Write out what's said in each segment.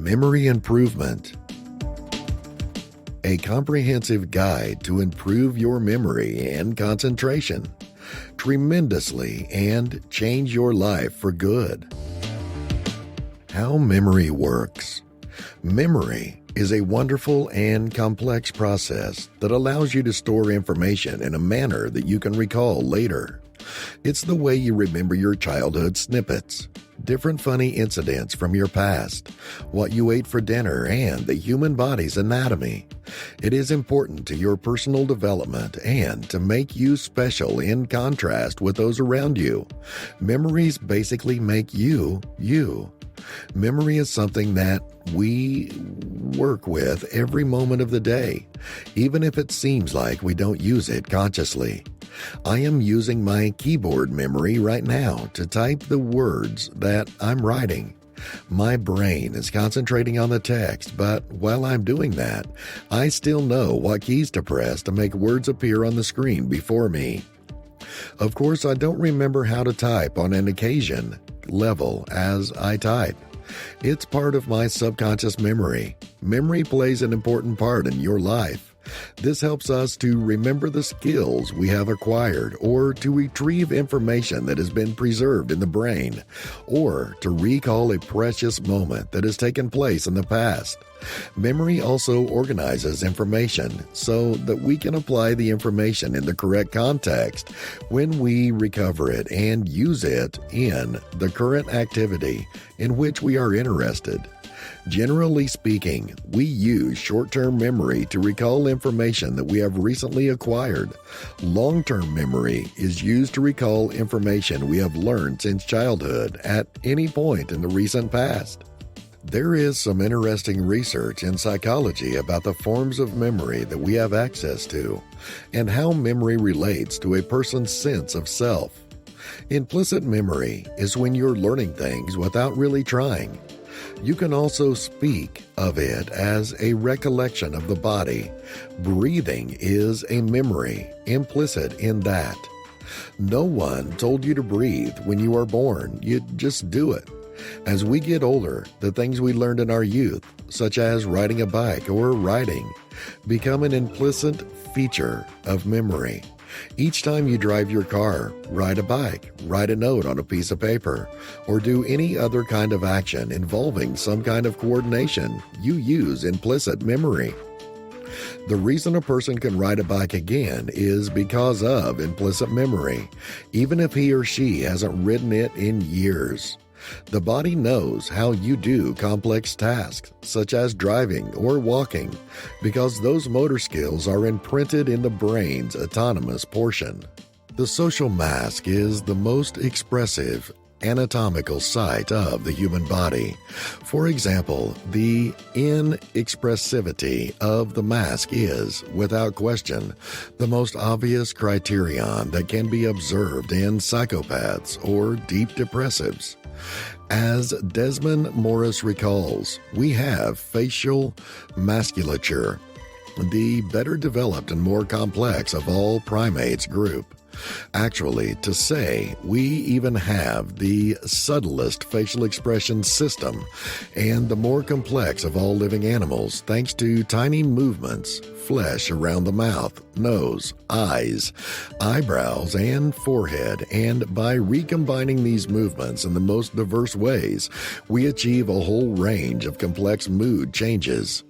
Memory Improvement. A comprehensive guide to improve your memory and concentration tremendously and change your life for good. How memory works. Memory is a wonderful and complex process that allows you to store information in a manner that you can recall later. It's the way you remember your childhood snippets, different funny incidents from your past, what you ate for dinner, and the human body's anatomy. It is important to your personal development and to make you special in contrast with those around you. Memories basically make you, you. Memory is something that we work with every moment of the day, even if it seems like we don't use it consciously. I am using my keyboard memory right now to type the words that I'm writing. My brain is concentrating on the text, but while I'm doing that, I still know what keys to press to make words appear on the screen before me. Of course, I don't remember how to type on an occasion level as I type. It's part of my subconscious memory. Memory plays an important part in your life. This helps us to remember the skills we have acquired, or to retrieve information that has been preserved in the brain, or to recall a precious moment that has taken place in the past. Memory also organizes information so that we can apply the information in the correct context when we recover it and use it in the current activity in which we are interested. Generally speaking, we use short-term memory to recall information that we have recently acquired. Long-term memory is used to recall information we have learned since childhood at any point in the recent past. There is some interesting research in psychology about the forms of memory that we have access to and how memory relates to a person's sense of self. Implicit memory is when you're learning things without really trying. You can also speak of it as a recollection of the body. Breathing is a memory implicit in that. No one told you to breathe when you were born. You just do it. As we get older, the things we learned in our youth, such as riding a bike or writing, become an implicit feature of memory. Each time you drive your car, ride a bike, write a note on a piece of paper, or do any other kind of action involving some kind of coordination, you use implicit memory. The reason a person can ride a bike again is because of implicit memory, even if he or she hasn't ridden it in years. The body knows how you do complex tasks, such as driving or walking, because those motor skills are imprinted in the brain's autonomous portion. The social mask is the most expressive anatomical site of the human body. For example, the inexpressivity of the mask is, without question, the most obvious criterion that can be observed in psychopaths or deep depressives. As Desmond Morris recalls, we have facial musculature, the better developed and more complex of all primates group. Actually, to say we even have the subtlest facial expression system and the more complex of all living animals thanks to tiny movements, flesh around the mouth, nose, eyes, eyebrows, and forehead, and by recombining these movements in the most diverse ways, we achieve a whole range of complex mood changes.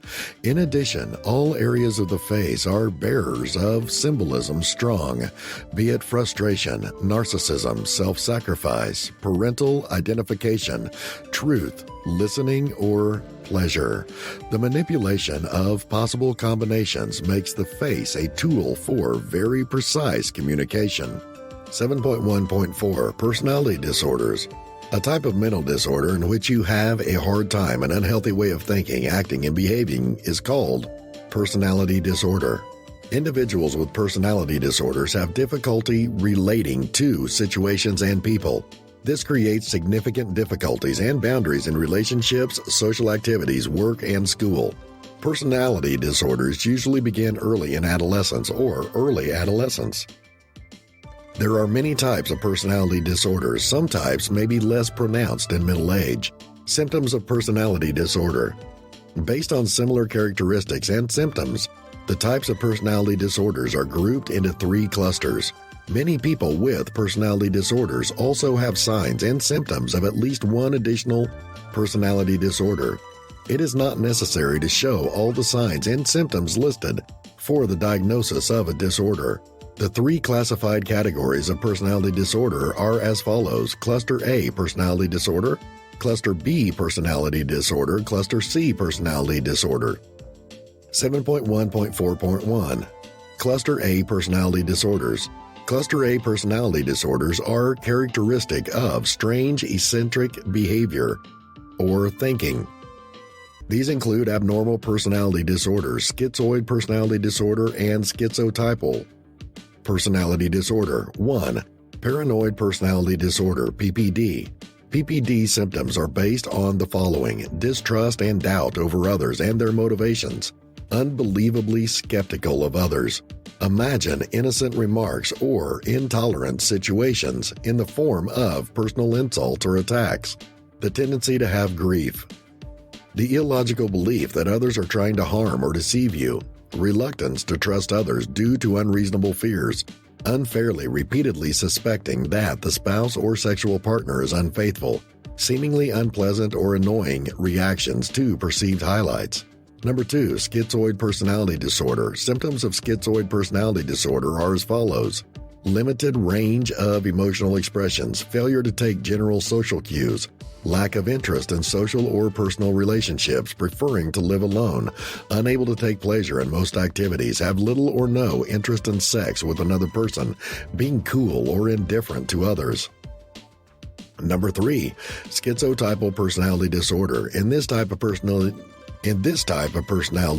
In addition, all areas of the face are bearers of symbolism strong, be it frustration, narcissism, self-sacrifice, parental identification, truth, listening, or pleasure. The manipulation of possible combinations makes the face a tool for very precise communication. 7.1.4 Personality Disorders. A type of mental disorder in which you have a hard time, an unhealthy way of thinking, acting, and behaving is called personality disorder. Individuals with personality disorders have difficulty relating to situations and people. This creates significant difficulties and boundaries in relationships, social activities, work, and school. Personality disorders usually begin early in adolescence or early adolescence. There are many types of personality disorders. Some types may be less pronounced in middle age. Symptoms of personality disorder. Based on similar characteristics and symptoms, the types of personality disorders are grouped into 3 clusters. Many people with personality disorders also have signs and symptoms of at least one additional personality disorder. It is not necessary to show all the signs and symptoms listed for the diagnosis of a disorder. The 3 classified categories of personality disorder are as follows: Cluster A, personality disorder; Cluster B, personality disorder; Cluster C, personality disorder. 7.1.4.1 Cluster A, personality disorders. Cluster A personality disorders are characteristic of strange eccentric behavior or thinking. These include abnormal personality disorders, schizoid personality disorder, and schizotypal personality disorder. 1. Paranoid personality disorder, PPD. PPD symptoms are based on the following: distrust and doubt over others and their motivations, unbelievably skeptical of others, imagine innocent remarks or intolerant situations in the form of personal insults or attacks, the tendency to have grief, the illogical belief that others are trying to harm or deceive you, reluctance to trust others due to unreasonable fears, unfairly repeatedly suspecting that the spouse or sexual partner is unfaithful, seemingly unpleasant or annoying reactions to perceived highlights. Number 2, schizoid personality disorder. Symptoms of schizoid personality disorder are as follows: limited range of emotional expressions, failure to take general social cues, lack of interest in social or personal relationships, preferring to live alone, unable to take pleasure in most activities, have little or no interest in sex with another person, being cool or indifferent to others. Number 3, schizotypal personality disorder. In this type of personality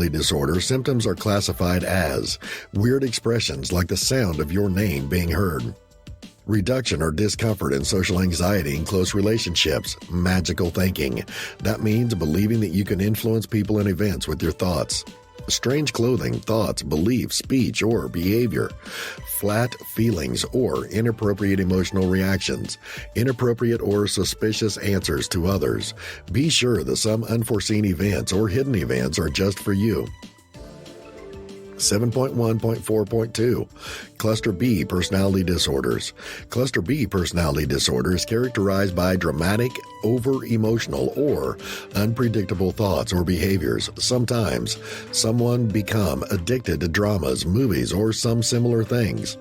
disorder, symptoms are classified as weird expressions like the sound of your name being heard, reduction or discomfort in social anxiety in close relationships, magical thinking. That means believing that you can influence people and events with your thoughts. Strange clothing, thoughts, beliefs, speech, or behavior. Flat feelings or inappropriate emotional reactions. Inappropriate or suspicious answers to others. Be sure that some unforeseen events or hidden events are just for you. 7.1.4.2 Cluster B personality disorders. Cluster B personality disorder is characterized by dramatic, over-emotional, or unpredictable thoughts or behaviors. Sometimes, someone become addicted to dramas, movies, or some similar things.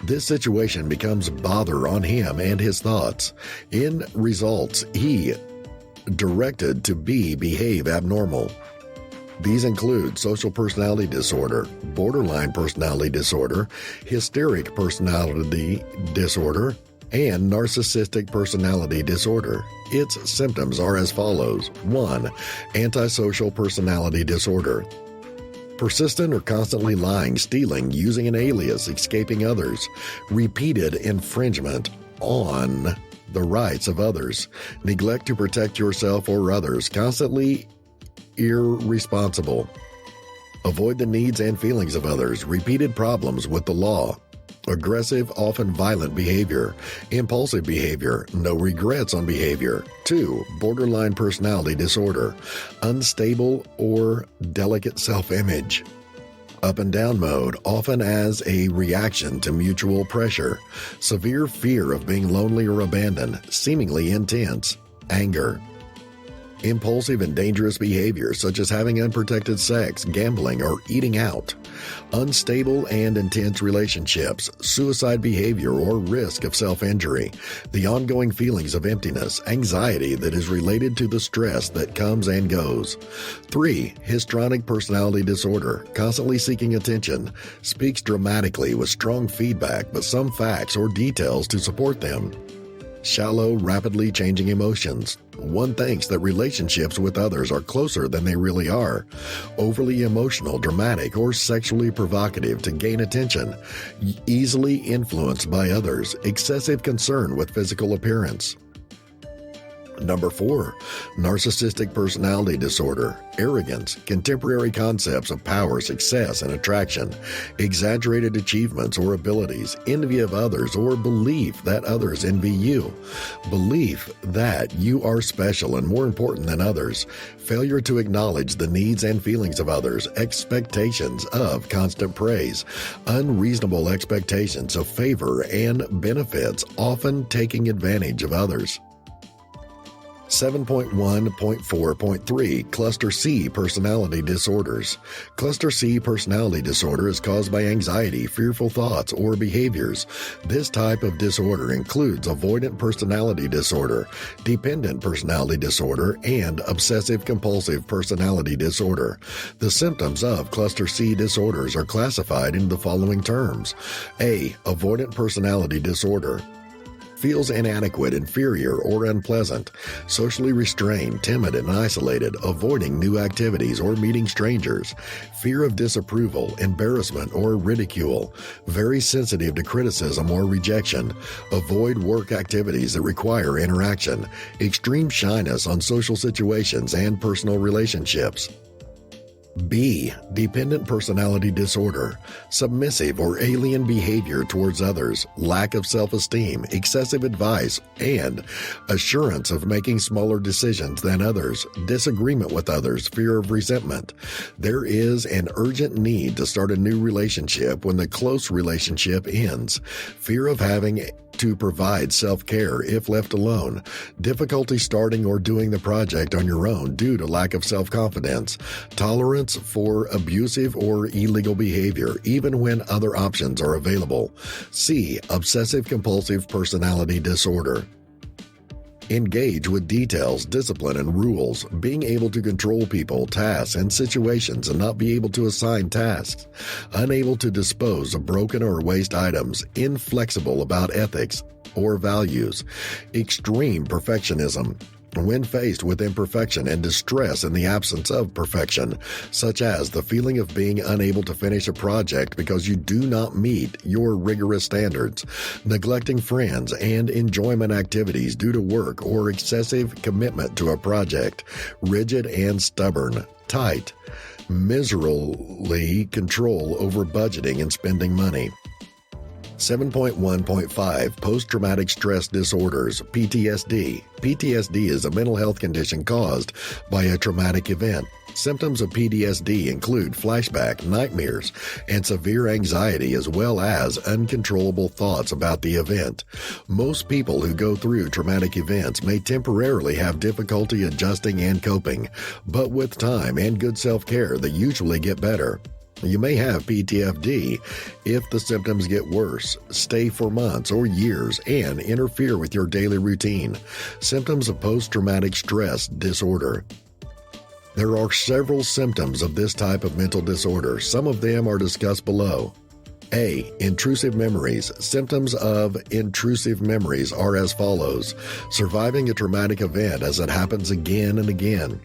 This situation becomes bother on him and his thoughts. In results, he directed to behave abnormal. These include social personality disorder, borderline personality disorder, hysteric personality disorder, and narcissistic personality disorder. Its symptoms are as follows: 1. Antisocial personality disorder. Persistent or constantly lying, stealing, using an alias, escaping others. Repeated infringement on the rights of others. Neglect to protect yourself or others. Constantly irresponsible. Avoid the needs and feelings of others. Repeated problems with the law. Aggressive, often violent behavior. Impulsive behavior. No regrets on behavior. 2. Borderline personality disorder. Unstable or delicate self-image. Up and down mode, often as a reaction to mutual pressure. Severe fear of being lonely or abandoned. Seemingly intense. Anger. Impulsive and dangerous behavior such as having unprotected sex, gambling, or eating out. Unstable and intense relationships, suicide behavior or risk of self-injury. The ongoing feelings of emptiness, anxiety that is related to the stress that comes and goes. 3. Histrionic personality disorder, constantly seeking attention. Speaks dramatically with strong feedback but some facts or details to support them. Shallow, rapidly changing emotions. One thinks that relationships with others are closer than they really are. Overly emotional, dramatic, or sexually provocative to gain attention. Easily influenced by others. Excessive concern with physical appearance. Number 4, narcissistic personality disorder, arrogance, contemporary concepts of power, success, and attraction, exaggerated achievements or abilities, envy of others, or belief that others envy you, belief that you are special and more important than others, failure to acknowledge the needs and feelings of others, expectations of constant praise, unreasonable expectations of favor and benefits, often taking advantage of others. 7.1.4.3 Cluster C Personality Disorders. Cluster C personality disorder is caused by anxiety, fearful thoughts, or behaviors. This type of disorder includes avoidant personality disorder, dependent personality disorder, and obsessive-compulsive personality disorder. The symptoms of Cluster C disorders are classified in the following terms. A. Avoidant personality disorder. Feels inadequate, inferior, or unpleasant, socially restrained, timid, and isolated, avoiding new activities or meeting strangers, fear of disapproval, embarrassment, or ridicule, very sensitive to criticism or rejection, avoid work activities that require interaction, extreme shyness on social situations and personal relationships. B. Dependent personality disorder, submissive or alien behavior towards others, lack of self-esteem, excessive advice, and assurance of making smaller decisions than others, disagreement with others, fear of resentment. There is an urgent need to start a new relationship when the close relationship ends, fear of having to provide self-care if left alone, difficulty starting or doing the project on your own due to lack of self-confidence, tolerance for abusive or illegal behavior even when other options are available. C. Obsessive-compulsive personality disorder. Engage with details, discipline, and rules, being able to control people, tasks, and situations and not be able to assign tasks, unable to dispose of broken or waste items, inflexible about ethics or values, extreme perfectionism, when faced with imperfection and distress in the absence of perfection, such as the feeling of being unable to finish a project because you do not meet your rigorous standards, neglecting friends and enjoyment activities due to work or excessive commitment to a project, rigid and stubborn, tight, miserably control over budgeting and spending money. 7.1.5 Post-traumatic stress disorders, PTSD. PTSD is a mental health condition caused by a traumatic event. Symptoms of PTSD include flashback, nightmares, and severe anxiety as well as uncontrollable thoughts about the event. Most people who go through traumatic events may temporarily have difficulty adjusting and coping, but with time and good self-care, they usually get better. You may have PTSD if the symptoms get worse, stay for months or years, and interfere with your daily routine. Symptoms of post-traumatic stress disorder. There are several symptoms of this type of mental disorder. Some of them are discussed below. A. Intrusive memories. Symptoms of intrusive memories are as follows: surviving a traumatic event as it happens again and again.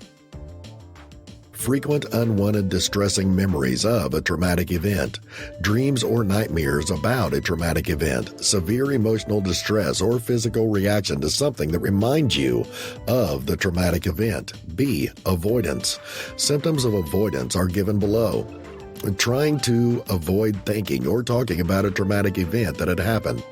Frequent unwanted distressing memories of a traumatic event, dreams or nightmares about a traumatic event, severe emotional distress or physical reaction to something that reminds you of the traumatic event. B. Avoidance. Symptoms of avoidance are given below. Trying to avoid thinking or talking about a traumatic event that had happened.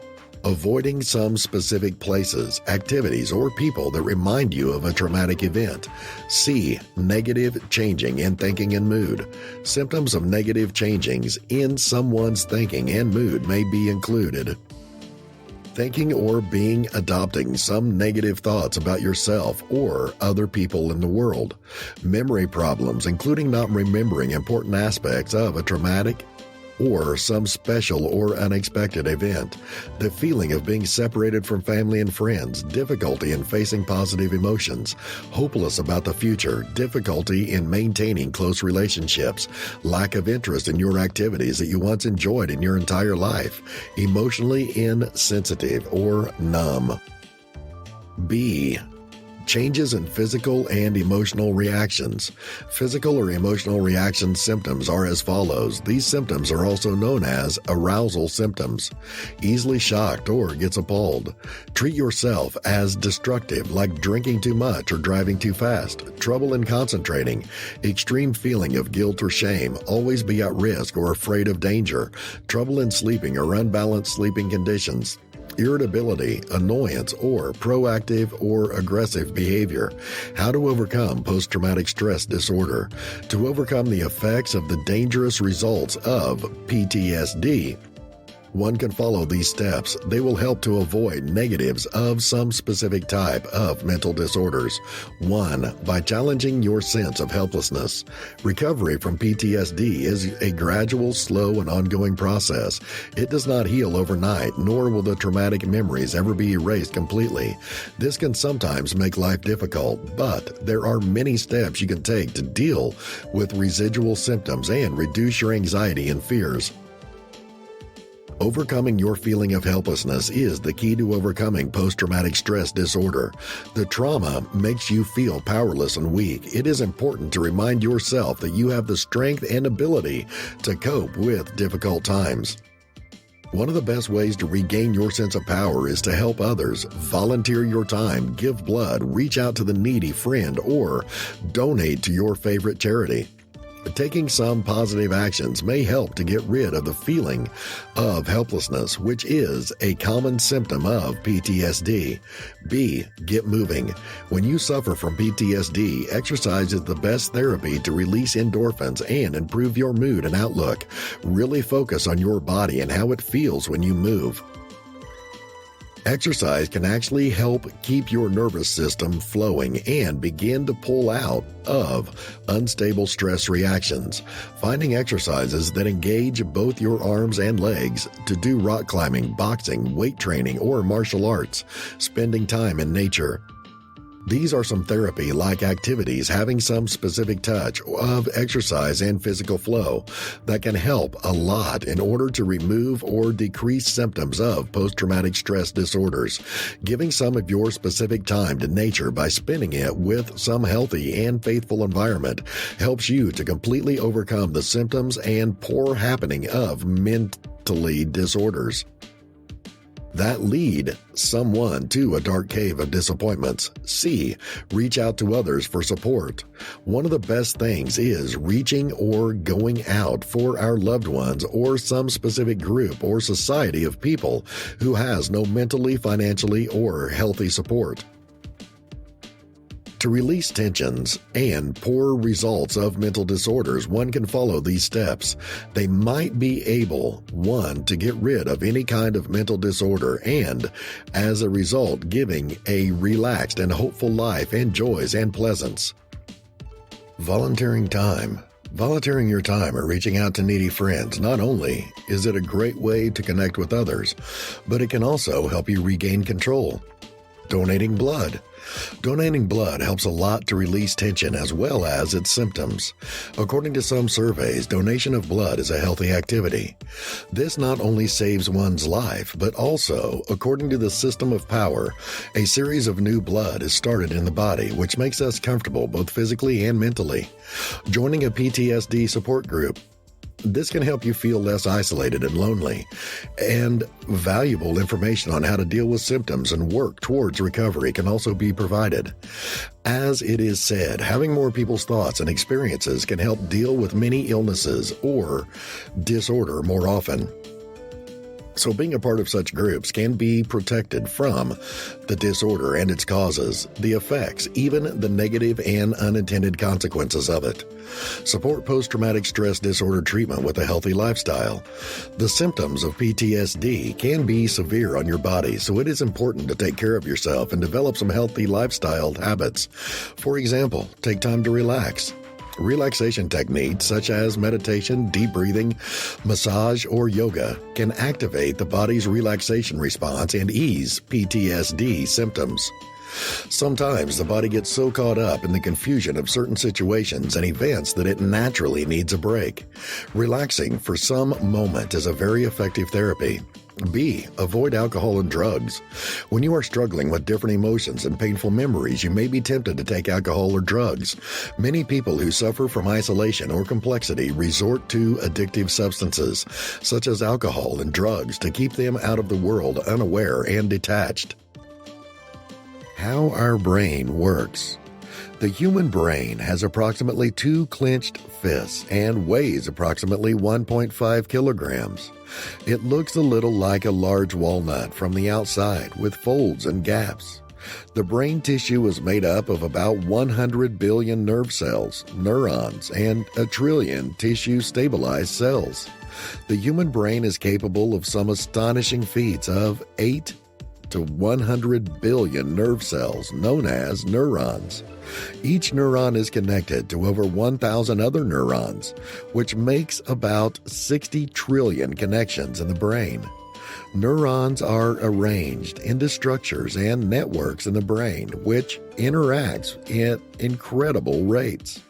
Avoiding some specific places, activities, or people that remind you of a traumatic event. C. Negative changing in thinking and mood. Symptoms of negative changings in someone's thinking and mood may be included. Thinking or adopting some negative thoughts about yourself or other people in the world. Memory problems, including not remembering important aspects of a traumatic or some special or unexpected event, the feeling of being separated from family and friends, difficulty in facing positive emotions, hopeless about the future, difficulty in maintaining close relationships, lack of interest in your activities that you once enjoyed in your entire life, emotionally insensitive or numb. B. Changes in physical and emotional reactions. Physical or emotional reaction symptoms are as follows. These symptoms are also known as arousal symptoms. Easily shocked or gets appalled. Treat yourself as destructive, like drinking too much or driving too fast. Trouble in concentrating. Extreme feeling of guilt or shame. Always be at risk or afraid of danger. Trouble in sleeping or unbalanced sleeping conditions. Irritability, annoyance, or proactive or aggressive behavior. How to overcome post-traumatic stress disorder. To overcome the effects of the dangerous results of PTSD. One can follow these steps. They will help to avoid negatives of some specific type of mental disorders. 1. By challenging your sense of helplessness. Recovery from PTSD is a gradual, slow, and ongoing process. It does not heal overnight, nor will the traumatic memories ever be erased completely. This can sometimes make life difficult, but there are many steps you can take to deal with residual symptoms and reduce your anxiety and fears. Overcoming your feeling of helplessness is the key to overcoming post-traumatic stress disorder. The trauma makes you feel powerless and weak. It is important to remind yourself that you have the strength and ability to cope with difficult times. One of the best ways to regain your sense of power is to help others. Volunteer your time, give blood, reach out to the needy friend, or donate to your favorite charity. Taking some positive actions may help to get rid of the feeling of helplessness, which is a common symptom of PTSD. B. Get moving. When you suffer from PTSD, exercise is the best therapy to release endorphins and improve your mood and outlook. Really focus on your body and how it feels when you move. Exercise can actually help keep your nervous system flowing and begin to pull out of unstable stress reactions. Finding exercises that engage both your arms and legs to do rock climbing, boxing, weight training, or martial arts. Spending time in nature. These are some therapy-like activities having some specific touch of exercise and physical flow that can help a lot in order to remove or decrease symptoms of post-traumatic stress disorders. Giving some of your specific time to nature by spending it with some healthy and faithful environment helps you to completely overcome the symptoms and poor happening of mentally disorders that lead someone to a dark cave of disappointments. C. Reach out to others for support. One of the best things is reaching or going out for our loved ones or some specific group or society of people who has no mentally, financially, or healthy support. To release tensions and poor results of mental disorders, one can follow these steps. They might be able, 1, to get rid of any kind of mental disorder and, as a result, giving a relaxed and hopeful life and joys and pleasance. Volunteering time. Volunteering your time or reaching out to needy friends, not only is it a great way to connect with others, but it can also help you regain control. Donating blood. Donating blood helps a lot to release tension as well as its symptoms. According to some surveys, donation of blood is a healthy activity. This not only saves one's life, but also, according to the system of power, a series of new blood is started in the body, which makes us comfortable both physically and mentally. Joining a PTSD support group. This can help you feel less isolated and lonely, and valuable information on how to deal with symptoms and work towards recovery can also be provided. As it is said, having more people's thoughts and experiences can help deal with many illnesses or disorder more often. So being a part of such groups can be protected from the disorder and its causes, the effects, even the negative and unintended consequences of it. Support post-traumatic stress disorder treatment with a healthy lifestyle. The symptoms of PTSD can be severe on your body, so it is important to take care of yourself and develop some healthy lifestyle habits. For example, take time to relax. Relaxation techniques such as meditation, deep breathing, massage, or yoga can activate the body's relaxation response and ease PTSD symptoms. Sometimes the body gets so caught up in the confusion of certain situations and events that it naturally needs a break. Relaxing for some moment is a very effective therapy. B. Avoid alcohol and drugs. When you are struggling with different emotions and painful memories, you may be tempted to take alcohol or drugs. Many people who suffer from isolation or complexity resort to addictive substances, such as alcohol and drugs, to keep them out of the world unaware and detached. How our brain works. The human brain has approximately 2 clenched fists and weighs approximately 1.5 kilograms. It looks a little like a large walnut from the outside with folds and gaps. The brain tissue is made up of about 100 billion nerve cells, neurons, and a trillion tissue-stabilized cells. The human brain is capable of some astonishing feats of 8 to 100 billion nerve cells known as neurons. Each neuron is connected to over 1,000 other neurons, which makes about 60 trillion connections in the brain. Neurons are arranged into structures and networks in the brain, which interacts at incredible rates.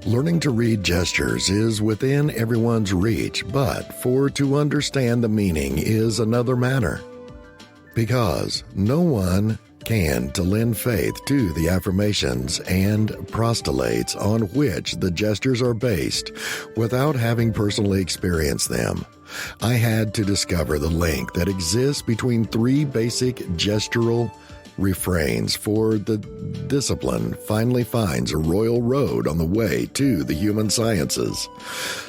Learning to read gestures is within everyone's reach, but to understand the meaning is another matter. Because no one can to lend faith to the affirmations and postulates on which the gestures are based without having personally experienced them. I had to discover the link that exists between 3 basic gestural refrains, for the discipline finally finds a royal road on the way to the human sciences.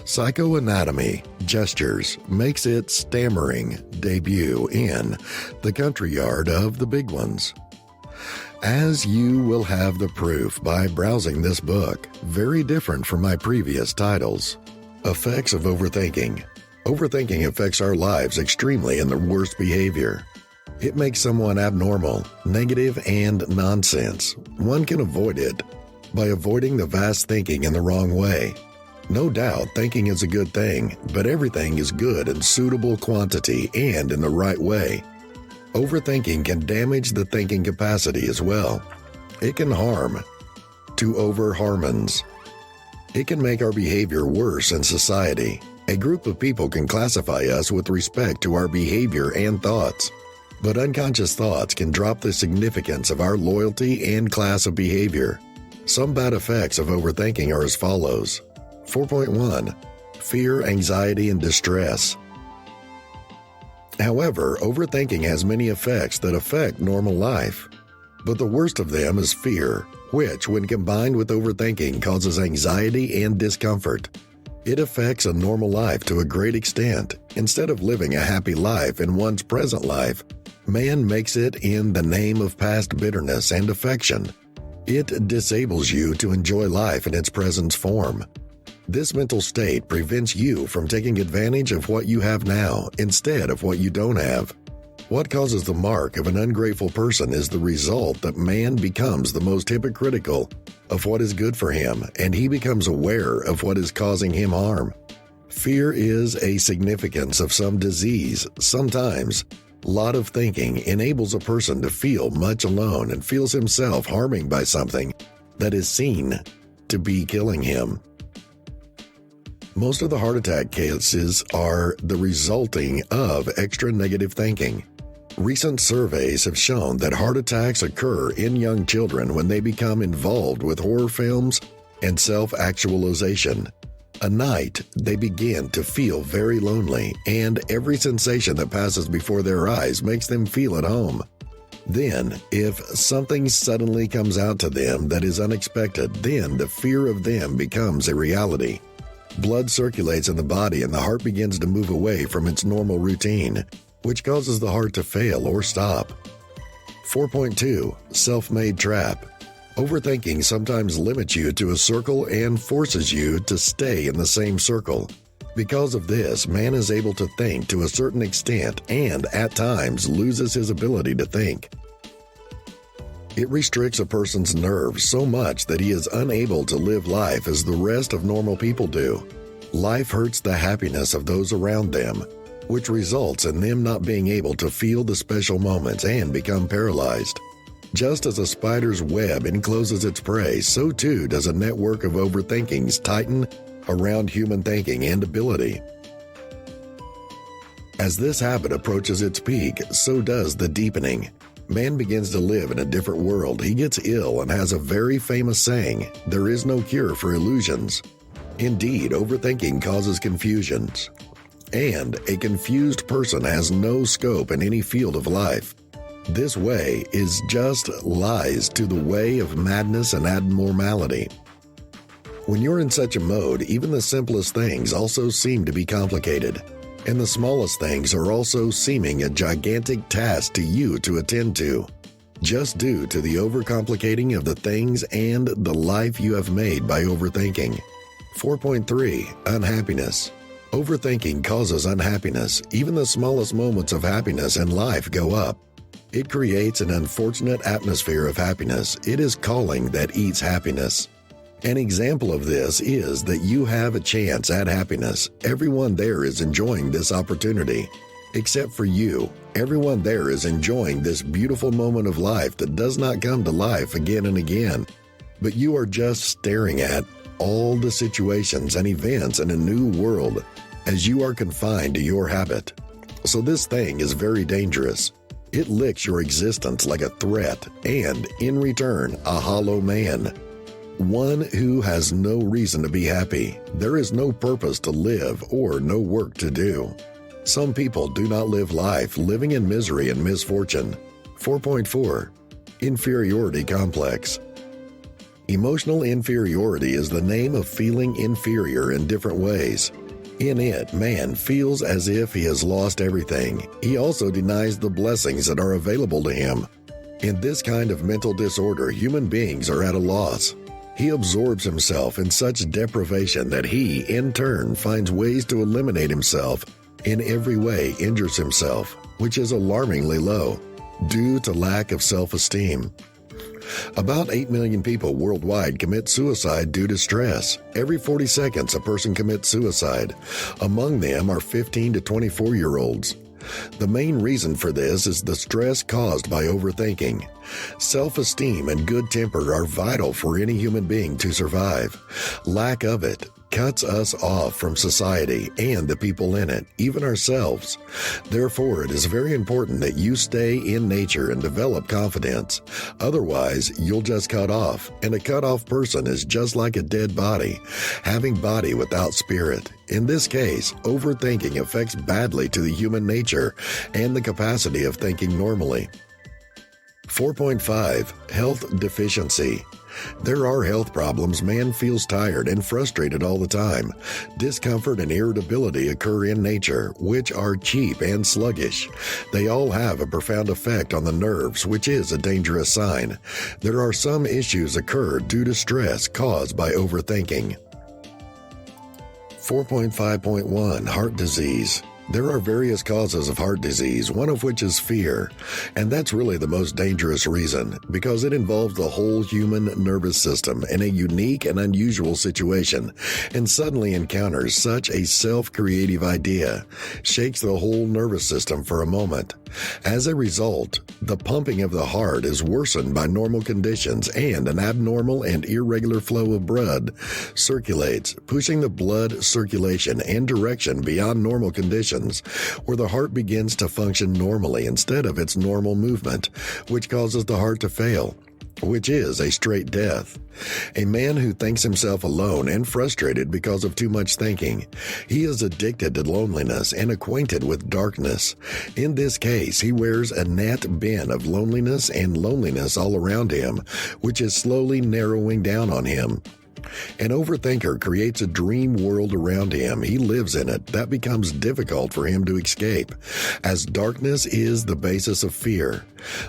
Psychoanatomy gestures makes its stammering debut in the country yard of the big ones. As you will have the proof by browsing this book, very different from my previous titles. Effects of overthinking. Overthinking affects our lives extremely in the worst behavior. It makes someone abnormal, negative, and nonsense. One can avoid it by avoiding the vast thinking in the wrong way. No doubt, thinking is a good thing, but everything is good in suitable quantity and in the right way. Overthinking can damage the thinking capacity as well. It can harm to over-harmons. It can make our behavior worse in society. A group of people can classify us with respect to our behavior and thoughts. But unconscious thoughts can drop the significance of our loyalty and class of behavior. Some bad effects of overthinking are as follows. 4.1. Fear, anxiety, and distress. However, overthinking has many effects that affect normal life. But the worst of them is fear, which, when combined with overthinking, causes anxiety and discomfort. It affects a normal life to a great extent. Instead of living a happy life in one's present life, man makes it in the name of past bitterness and affection. It disables you to enjoy life in its present form. This mental state prevents you from taking advantage of what you have now instead of what you don't have. What causes the mark of an ungrateful person is the result that man becomes the most hypocritical of what is good for him, and he becomes aware of what is causing him harm. Fear is a significance of some disease. Sometimes, lot of thinking enables a person to feel much alone and feels himself harming by something that is seen to be killing him. Most of the heart attack cases are the resulting of extra negative thinking. Recent surveys have shown that heart attacks occur in young children when they become involved with horror films and self-actualization. At night, they begin to feel very lonely, and every sensation that passes before their eyes makes them feel at home. Then, if something suddenly comes out to them that is unexpected, then the fear of them becomes a reality. Blood circulates in the body and the heart begins to move away from its normal routine, which causes the heart to fail or stop. 4.2. Self-made trap. Overthinking sometimes limits you to a circle and forces you to stay in the same circle. Because of this, man is able to think to a certain extent and, at times, loses his ability to think. It restricts a person's nerves so much that he is unable to live life as the rest of normal people do. Life hurts the happiness of those around them, which results in them not being able to feel the special moments and become paralyzed. Just as a spider's web encloses its prey, so too does a network of overthinkings tighten around human thinking and ability. As this habit approaches its peak, so does the deepening. Man begins to live in a different world. He gets ill and has a very famous saying, "There is no cure for illusions." Indeed, overthinking causes confusions. And a confused person has no scope in any field of life. This way is just lies to the way of madness and abnormality. When you're in such a mode, even the simplest things also seem to be complicated. And the smallest things are also seeming a gigantic task to you to attend to, just due to the overcomplicating of the things and the life you have made by overthinking. 4.3. Unhappiness. Overthinking causes unhappiness. Even the smallest moments of happiness in life go up. It creates an unfortunate atmosphere of happiness. It is calling that eats happiness. An example of this is that you have a chance at happiness. Everyone there is enjoying this opportunity. Except for you. Everyone there is enjoying this beautiful moment of life that does not come to life again and again. But you are just staring at all the situations and events in a new world as you are confined to your habit. So this thing is very dangerous. It licks your existence like a threat and, in return, a hollow man. One who has no reason to be happy. There is no purpose to live or no work to do. Some people do not live life living in misery and misfortune. 4.4. Inferiority complex. Emotional inferiority is the name of feeling inferior in different ways. In it, man feels as if he has lost everything. He also denies the blessings that are available to him. In this kind of mental disorder, human beings are at a loss. He absorbs himself in such deprivation that he, in turn, finds ways to eliminate himself, in every way injures himself, which is alarmingly low, due to lack of self-esteem. About 8 million people worldwide commit suicide due to stress. Every 40 seconds, a person commits suicide. Among them are 15 to 24-year-olds. The main reason for this is the stress caused by overthinking. Self-esteem and good temper are vital for any human being to survive. Lack of it cuts us off from society and the people in it, even ourselves. Therefore, it is very important that you stay in nature and develop confidence. Otherwise, you'll just cut off, and a cut-off person is just like a dead body, having body without spirit. In this case, overthinking affects badly to the human nature and the capacity of thinking normally. 4.5. Health deficiency. There are health problems. Man feels tired and frustrated all the time. Discomfort and irritability occur in nature, which are cheap and sluggish. They all have a profound effect on the nerves, which is a dangerous sign. There are some issues occur due to stress caused by overthinking. 4.5.1. Heart disease. There are various causes of heart disease, one of which is fear, and that's really the most dangerous reason because it involves the whole human nervous system in a unique and unusual situation and suddenly encounters such a self-creative idea, shakes the whole nervous system for a moment. As a result, the pumping of the heart is worsened by normal conditions and an abnormal and irregular flow of blood circulates, pushing the blood circulation and direction beyond normal conditions, where the heart begins to function normally instead of its normal movement, which causes the heart to fail, which is a straight death. A man who thinks himself alone and frustrated because of too much thinking. He is addicted to loneliness and acquainted with darkness. In this case, he wears a net bin of loneliness and loneliness all around him, which is slowly narrowing down on him. An overthinker creates a dream world around him. He lives in it. That becomes difficult for him to escape, as darkness is the basis of fear.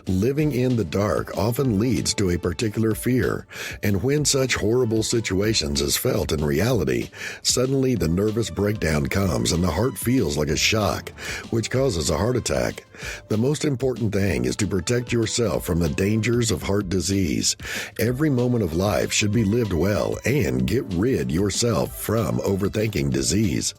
Living in the dark often leads to a particular fear, and when such horrible situations is felt in reality, suddenly the nervous breakdown comes and the heart feels like a shock, which causes a heart attack. The most important thing is to protect yourself from the dangers of heart disease. Every moment of life should be lived well and get rid yourself from overthinking disease.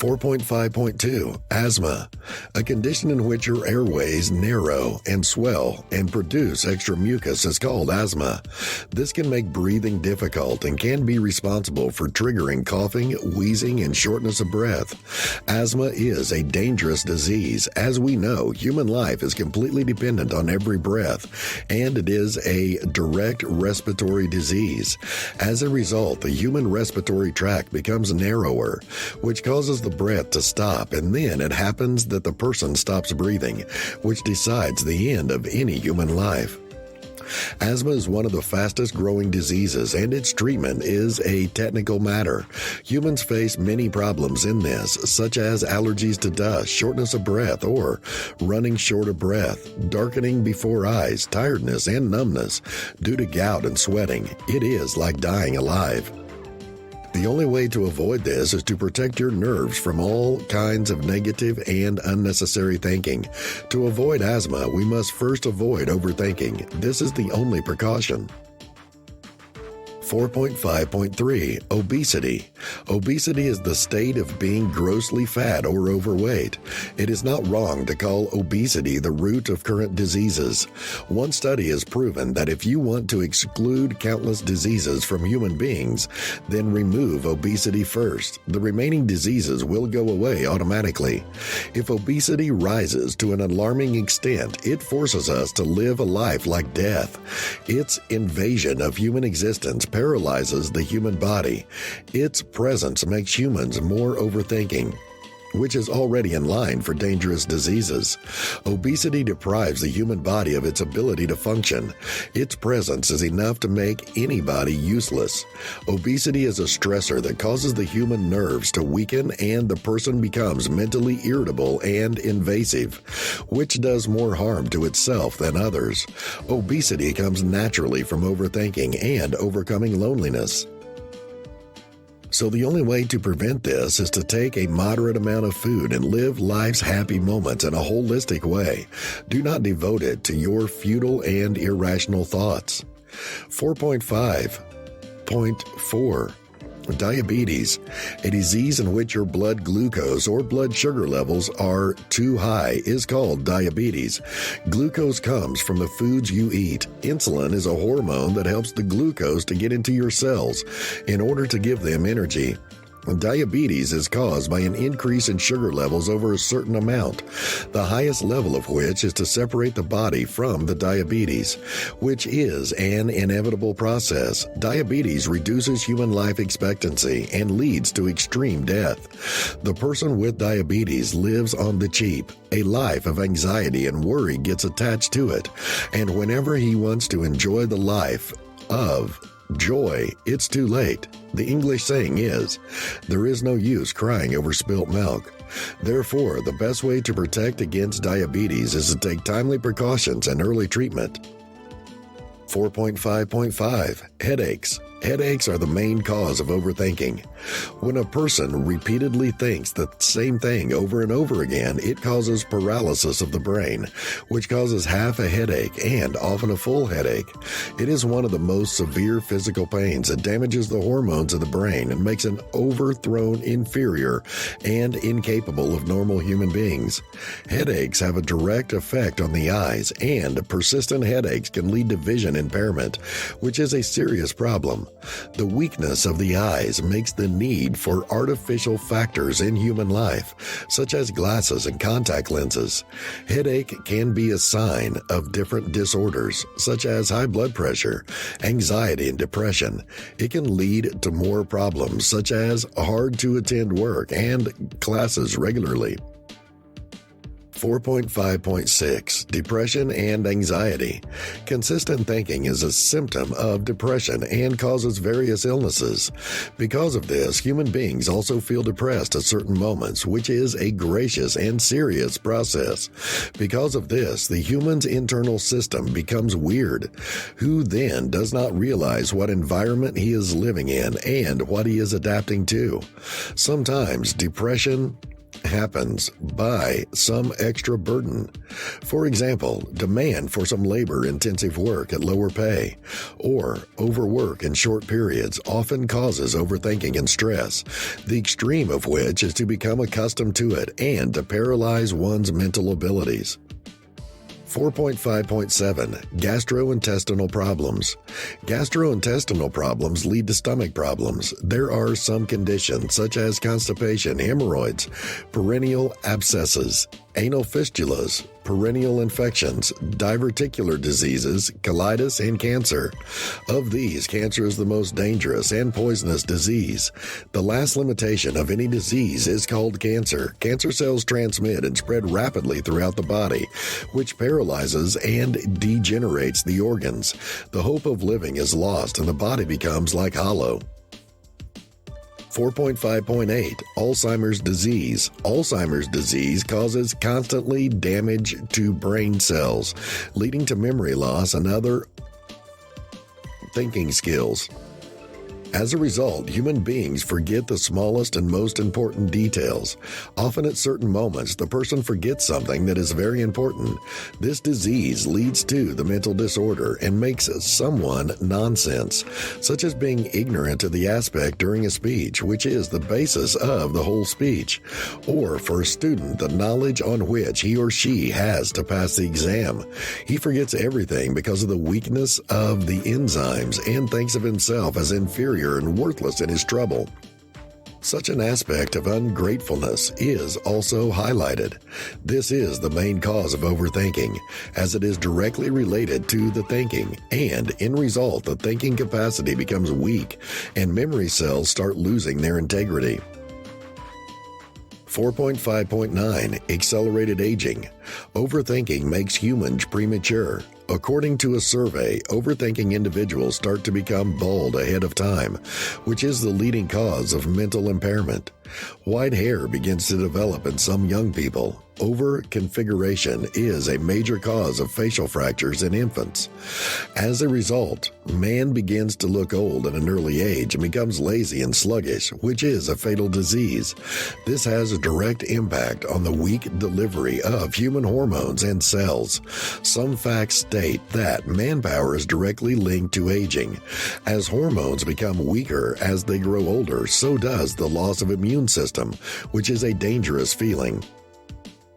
4.5.2 Asthma, a condition in which your airways narrow and swell and produce extra mucus is called asthma. This can make breathing difficult and can be responsible for triggering coughing, wheezing, and shortness of breath. Asthma is a dangerous disease. As we know, human life is completely dependent on every breath, and it is a direct respiratory disease. As a result, the human respiratory tract becomes narrower, which causes the breath to stop, and then it happens that the person stops breathing, which decides the end of any human life. Asthma is one of the fastest growing diseases, and its treatment is a technical matter. Humans face many problems in this, such as allergies to dust, shortness of breath, or running short of breath, darkening before eyes, tiredness, and numbness due to gout and sweating. It is like dying alive. The only way to avoid this is to protect your nerves from all kinds of negative and unnecessary thinking. To avoid asthma, we must first avoid overthinking. This is the only precaution. 4.5.3 Obesity. Obesity is the state of being grossly fat or overweight. It is not wrong to call obesity the root of current diseases. One study has proven that if you want to exclude countless diseases from human beings, then remove obesity first. The remaining diseases will go away automatically. If obesity rises to an alarming extent, it forces us to live a life like death. Its invasion of human existence paralyzes the human body. Its presence makes humans more overthinking, which is already in line for dangerous diseases. Obesity deprives the human body of its ability to function. Its presence is enough to make anybody useless. Obesity is a stressor that causes the human nerves to weaken, and the person becomes mentally irritable and invasive, which does more harm to itself than others. Obesity comes naturally from overthinking and overcoming loneliness. So the only way to prevent this is to take a moderate amount of food and live life's happy moments in a holistic way. Do not devote it to your futile and irrational thoughts. 4.5.4 Diabetes, a disease in which your blood glucose or blood sugar levels are too high, is called diabetes. Glucose comes from the foods you eat. Insulin is a hormone that helps the glucose to get into your cells in order to give them energy. Diabetes is caused by an increase in sugar levels over a certain amount, the highest level of which is to separate the body from the diabetes, which is an inevitable process. Diabetes reduces human life expectancy and leads to extreme death. The person with diabetes lives on the cheap. A life of anxiety and worry gets attached to it, and whenever he wants to enjoy the life of joy, it's too late. The English saying is, there is no use crying over spilt milk. Therefore, the best way to protect against diabetes is to take timely precautions and early treatment. 4.5.5 Headaches. Headaches are the main cause of overthinking. When a person repeatedly thinks the same thing over and over again, it causes paralysis of the brain, which causes half a headache and often a full headache. It is one of the most severe physical pains that damages the hormones of the brain and makes an overthrown inferior and incapable of normal human beings. Headaches have a direct effect on the eyes, and persistent headaches can lead to vision impairment, which is a serious problem. The weakness of the eyes makes the need for artificial factors in human life, such as glasses and contact lenses. Headache can be a sign of different disorders, such as high blood pressure, anxiety, and depression. It can lead to more problems, such as hard to attend work and classes regularly. 4.5.6 Depression and Anxiety. Consistent thinking is a symptom of depression and causes various illnesses. Because of this, human beings also feel depressed at certain moments, which is a gracious and serious process. Because of this, the human's internal system becomes weird, who then does not realize what environment he is living in and what he is adapting to. Sometimes depression happens by some extra burden. For example, demand for some labor-intensive work at lower pay, or overwork in short periods often causes overthinking and stress, the extreme of which is to become accustomed to it and to paralyze one's mental abilities. 4.5.7 Gastrointestinal problems. Gastrointestinal problems lead to stomach problems. There are some conditions such as constipation, hemorrhoids, perennial abscesses, anal fistulas, perennial infections, diverticular diseases, colitis, and cancer. Of these, cancer is the most dangerous and poisonous disease. The last limitation of any disease is called cancer. Cancer cells transmit and spread rapidly throughout the body, which paralyzes and degenerates the organs. The hope of living is lost and the body becomes like hollow. 4.5.8 Alzheimer's disease. Alzheimer's disease causes constantly damage to brain cells, leading to memory loss and other thinking skills. As a result, human beings forget the smallest and most important details. Often at certain moments, the person forgets something that is very important. This disease leads to the mental disorder and makes someone nonsense, such as being ignorant of the aspect during a speech, which is the basis of the whole speech, or for a student, the knowledge on which he or she has to pass the exam. He forgets everything because of the weakness of the enzymes and thinks of himself as inferior and worthless in his trouble. Such an aspect of ungratefulness is also highlighted. This is the main cause of overthinking, as it is directly related to the thinking, and in result, the thinking capacity becomes weak, and memory cells start losing their integrity. 4.5.9 Accelerated aging. Overthinking makes humans premature. According to a survey, overthinking individuals start to become bald ahead of time, which is the leading cause of mental impairment. White hair begins to develop in some young people. Over-configuration is a major cause of facial fractures in infants. As a result, man begins to look old at an early age and becomes lazy and sluggish, which is a fatal disease. This has a direct impact on the weak delivery of human hormones and cells. Some facts state that manpower is directly linked to aging. As hormones become weaker as they grow older, so does the loss of immune system, which is a dangerous feeling.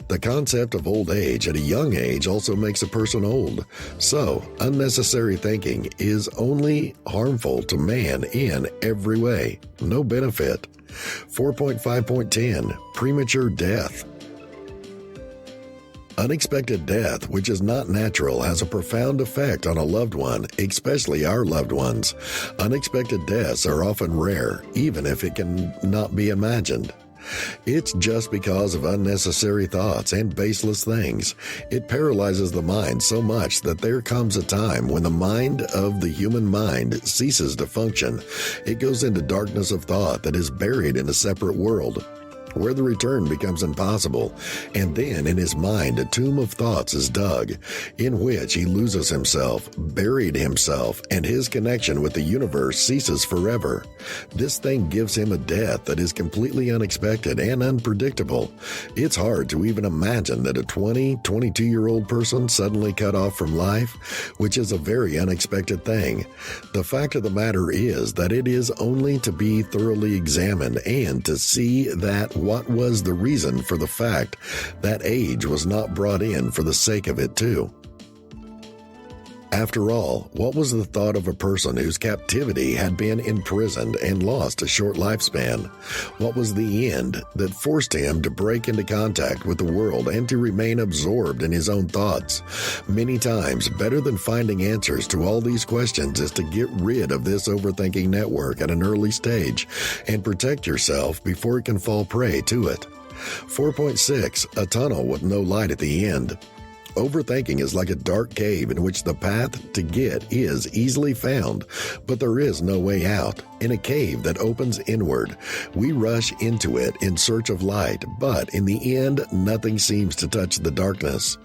The concept of old age at a young age also makes a person old. So, unnecessary thinking is only harmful to man in every way. No benefit. 4.5.10 Premature death. Unexpected death, which is not natural, has a profound effect on a loved one, especially our loved ones. Unexpected deaths are often rare, even if it can not be imagined. It's just because of unnecessary thoughts and baseless things. It paralyzes the mind so much that there comes a time when the mind of the human mind ceases to function. It goes into darkness of thought that is buried in a separate world, where the return becomes impossible, and then in his mind a tomb of thoughts is dug, in which he loses himself, buried himself, and his connection with the universe ceases forever. This thing gives him a death that is completely unexpected and unpredictable. It's hard to even imagine that a 22-year-old person suddenly cut off from life, which is a very unexpected thing. The fact of the matter is that it is only to be thoroughly examined and to see that what was the reason for the fact that age was not brought in for the sake of it too. After all, what was the thought of a person whose captivity had been imprisoned and lost a short lifespan? What was the end that forced him to break into contact with the world and to remain absorbed in his own thoughts? Many times, better than finding answers to all these questions is to get rid of this overthinking network at an early stage and protect yourself before it can fall prey to it. 4.6 A tunnel with no light at the end. Overthinking is like a dark cave in which the path to get is easily found, but there is no way out. In a cave that opens inward, we rush into it in search of light, but in the end, nothing seems to touch the darkness.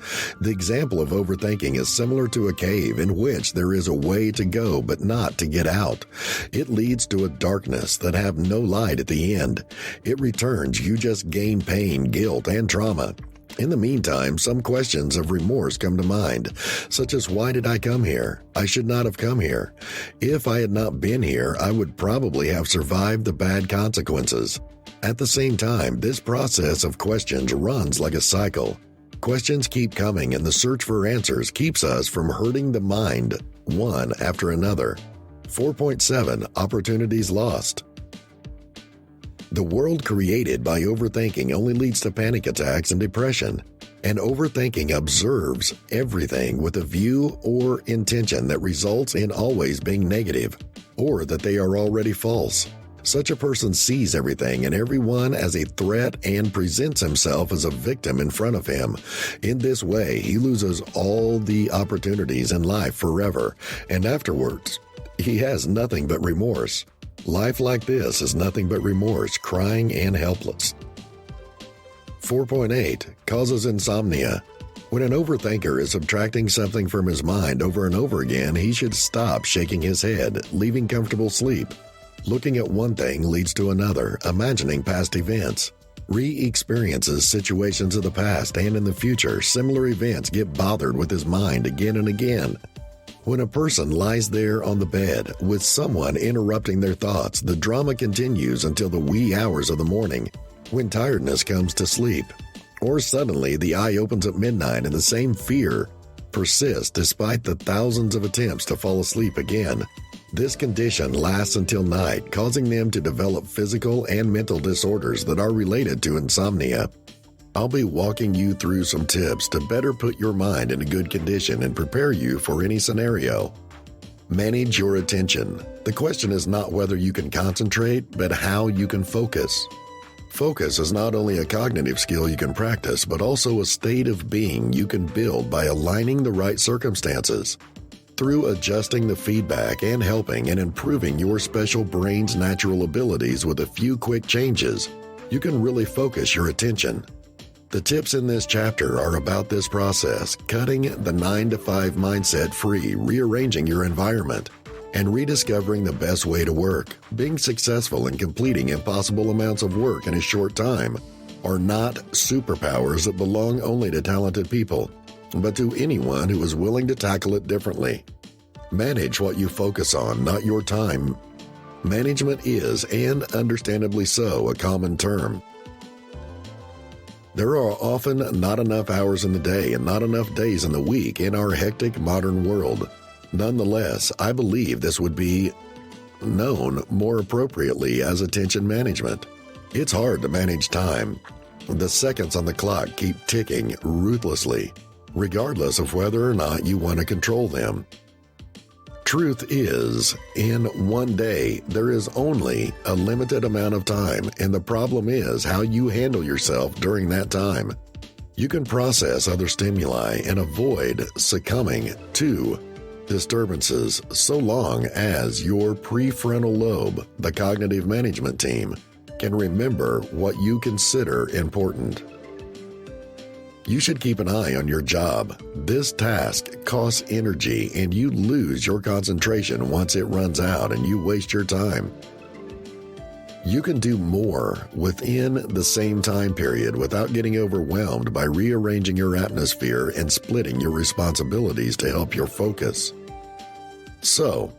The example of overthinking is similar to a cave in which there is a way to go but not to get out. It leads to a darkness that have no light at the end. It returns, you just gain pain, guilt, and trauma. In the meantime, some questions of remorse come to mind, such as, why did I come here? I should not have come here. If I had not been here, I would probably have survived the bad consequences. At the same time, this process of questions runs like a cycle. Questions keep coming, and the search for answers keeps us from hurting the mind, one after another. 4.7 Opportunities Lost. The world created by overthinking only leads to panic attacks and depression. And overthinking observes everything with a view or intention that results in always being negative, or that they are already false. Such a person sees everything and everyone as a threat and presents himself as a victim in front of him. In this way, he loses all the opportunities in life forever, and afterwards, he has nothing but remorse. Life like this is nothing but remorse, crying, and helpless. 4.8 Causes insomnia. When an overthinker is subtracting something from his mind over and over again, he should stop shaking his head, leaving comfortable sleep. Looking at one thing leads to another, imagining past events. Re-experiences situations of the past and in the future. Similar events get bothered with his mind again and again. When a person lies there on the bed with someone interrupting their thoughts, the drama continues until the wee hours of the morning, when tiredness comes to sleep. Or suddenly the eye opens at midnight and the same fear persists despite the thousands of attempts to fall asleep again. This condition lasts until night, causing them to develop physical and mental disorders that are related to insomnia. I'll be walking you through some tips to better put your mind in a good condition and prepare you for any scenario. Manage your attention. The question is not whether you can concentrate, but how you can focus. Focus is not only a cognitive skill you can practice, but also a state of being you can build by aligning the right circumstances. Through adjusting the feedback and helping and improving your special brain's natural abilities with a few quick changes, you can really focus your attention. The tips in this chapter are about this process, cutting the 9-to-5 mindset free, rearranging your environment, and rediscovering the best way to work. Being successful in completing impossible amounts of work in a short time are not superpowers that belong only to talented people, but to anyone who is willing to tackle it differently. Manage what you focus on, not your time. Management is, and understandably so, a common term. There are often not enough hours in the day and not enough days in the week in our hectic modern world. Nonetheless, I believe this would be known more appropriately as attention management. It's hard to manage time. The seconds on the clock keep ticking ruthlessly, regardless of whether or not you want to control them. Truth is, in one day, there is only a limited amount of time, and the problem is how you handle yourself during that time. You can process other stimuli and avoid succumbing to disturbances so long as your prefrontal lobe, the cognitive management team, can remember what you consider important. You should keep an eye on your job. This task costs energy and you lose your concentration once it runs out and you waste your time. You can do more within the same time period without getting overwhelmed by rearranging your atmosphere and splitting your responsibilities to help your focus. So,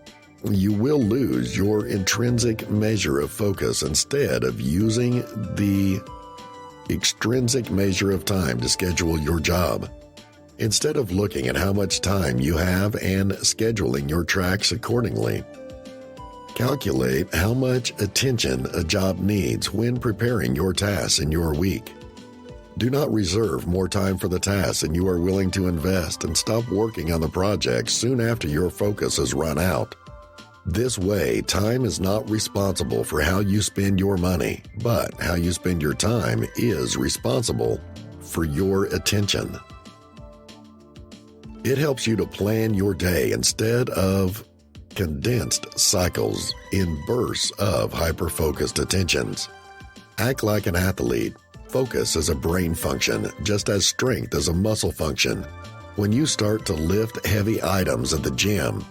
you will lose your intrinsic measure of focus instead of using the extrinsic measure of time to schedule your job. Instead of looking at how much time you have and scheduling your tracks accordingly, calculate how much attention a job needs when preparing your tasks in your week. Do not reserve more time for the tasks than you are willing to invest and stop working on the project soon after your focus has run out. This way, time is not responsible for how you spend your money, but how you spend your time is responsible for your attention. It helps you to plan your day instead of condensed cycles in bursts of hyper-focused attentions. Act like an athlete. Focus is a brain function, just as strength is a muscle function. When you start to lift heavy items at the gym,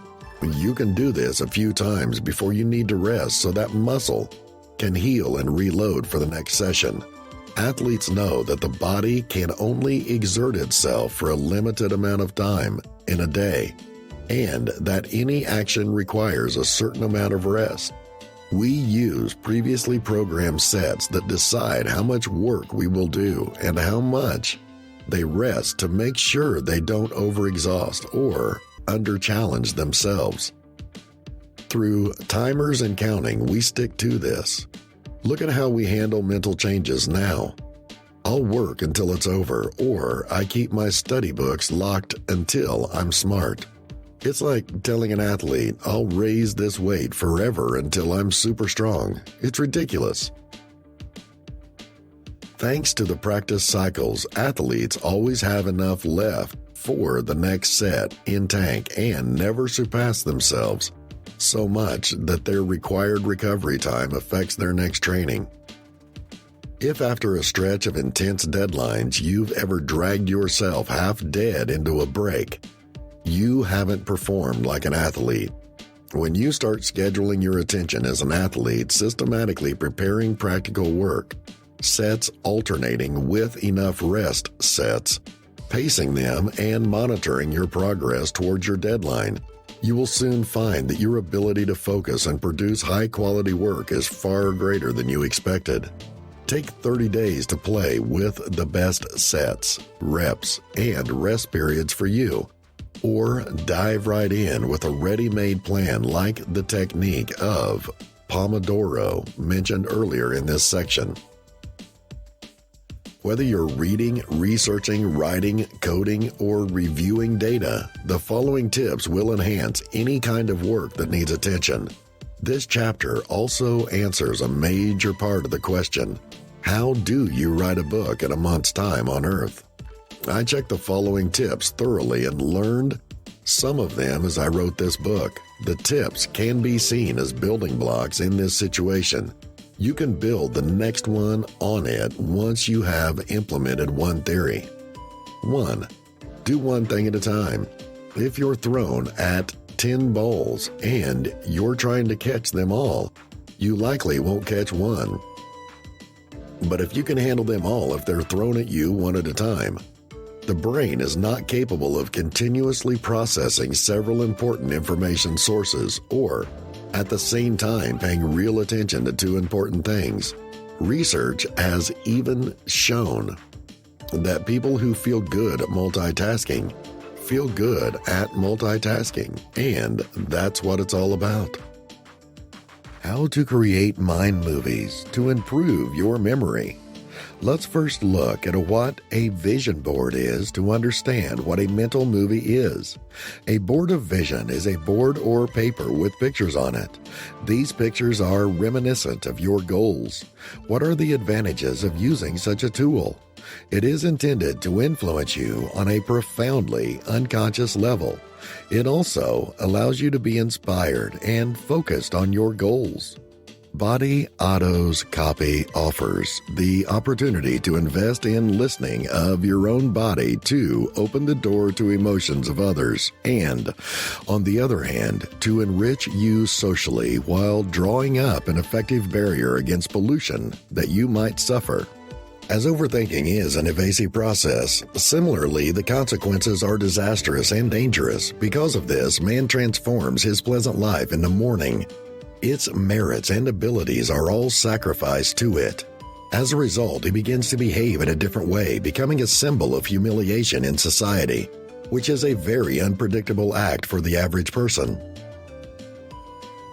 you can do this a few times before you need to rest so that muscle can heal and reload for the next session. Athletes know that the body can only exert itself for a limited amount of time in a day, and that any action requires a certain amount of rest. We use previously programmed sets that decide how much work we will do and how much they rest to make sure they don't overexhaust or under-challenge themselves. Through timers and counting, we stick to this. Look at how we handle mental changes now. I'll work until it's over, or I keep my study books locked until I'm smart. It's like telling an athlete, I'll raise this weight forever until I'm super strong. It's ridiculous. Thanks to the practice cycles, athletes always have enough left for the next set in tank and never surpass themselves so much that their required recovery time affects their next training. If after a stretch of intense deadlines you've ever dragged yourself half dead into a break, you haven't performed like an athlete. When you start scheduling your attention as an athlete, systematically preparing practical work, sets alternating with enough rest sets, pacing them, and monitoring your progress towards your deadline, you will soon find that your ability to focus and produce high-quality work is far greater than you expected. Take 30 days to play with the best sets, reps, and rest periods for you, or dive right in with a ready-made plan like the technique of Pomodoro mentioned earlier in this section. Whether you're reading, researching, writing, coding, or reviewing data, the following tips will enhance any kind of work that needs attention. This chapter also answers a major part of the question, how do you write a book in a month's time on Earth? I checked the following tips thoroughly and learned some of them as I wrote this book. The tips can be seen as building blocks in this situation. You can build the next one on it once you have implemented one theory. 1. Do one thing at a time. If you're thrown at 10 balls and you're trying to catch them all, you likely won't catch one. But if you can handle them all if they're thrown at you one at a time, the brain is not capable of continuously processing several important information sources or, at the same time, paying real attention to two important things. Research has even shown that people who feel good at multitasking feel good at multitasking, and that's what it's all about. How to create mind movies to improve your memory. Let's first look at what a vision board is to understand what a mental movie is. A board of vision is a board or paper with pictures on it. These pictures are reminiscent of your goals. What are the advantages of using such a tool? It is intended to influence you on a profoundly unconscious level. It also allows you to be inspired and focused on your goals. Body Auto's copy offers the opportunity to invest in listening of your own body to open the door to emotions of others and, on the other hand, to enrich you socially while drawing up an effective barrier against pollution that you might suffer. As overthinking is an evasive process, similarly, the consequences are disastrous and dangerous. Because of this, man transforms his pleasant life into mourning. Its merits and abilities are all sacrificed to it. As a result, he begins to behave in a different way, becoming a symbol of humiliation in society, which is a very unpredictable act for the average person.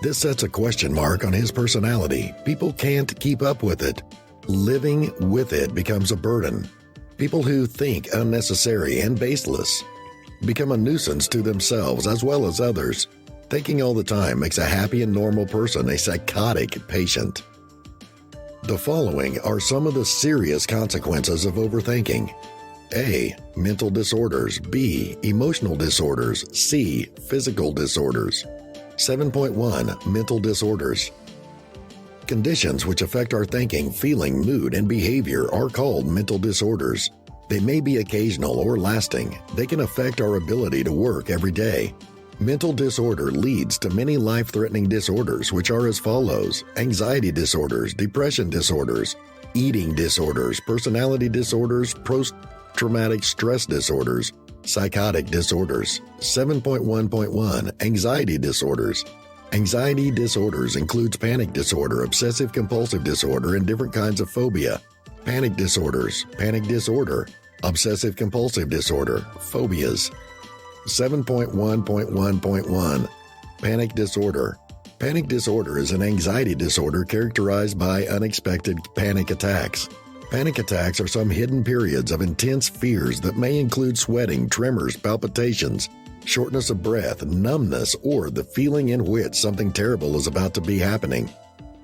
This sets a question mark on his personality. People can't keep up with it. Living with it becomes a burden. People who think unnecessary and baseless become a nuisance to themselves as well as others. Thinking all the time makes a happy and normal person a psychotic patient. The following are some of the serious consequences of overthinking. A. Mental disorders. B. Emotional disorders. C. Physical disorders. 7.1. Mental disorders. Conditions which affect our thinking, feeling, mood, and behavior are called mental disorders. They may be occasional or lasting. They can affect our ability to work every day. Mental disorder leads to many life-threatening disorders, which are as follows: anxiety disorders, depression disorders, eating disorders, personality disorders, post-traumatic stress disorders, psychotic disorders. 7.1.1 Anxiety disorders. Anxiety disorders includes panic disorder, obsessive compulsive disorder, and different kinds of phobia. Panic disorders, panic disorder, obsessive compulsive disorder, phobias. 7.1.1.1 Panic disorder. Panic disorder is an anxiety disorder characterized by unexpected panic attacks. Panic attacks are some hidden periods of intense fears that may include sweating, tremors, palpitations, shortness of breath, numbness, or the feeling in which something terrible is about to be happening.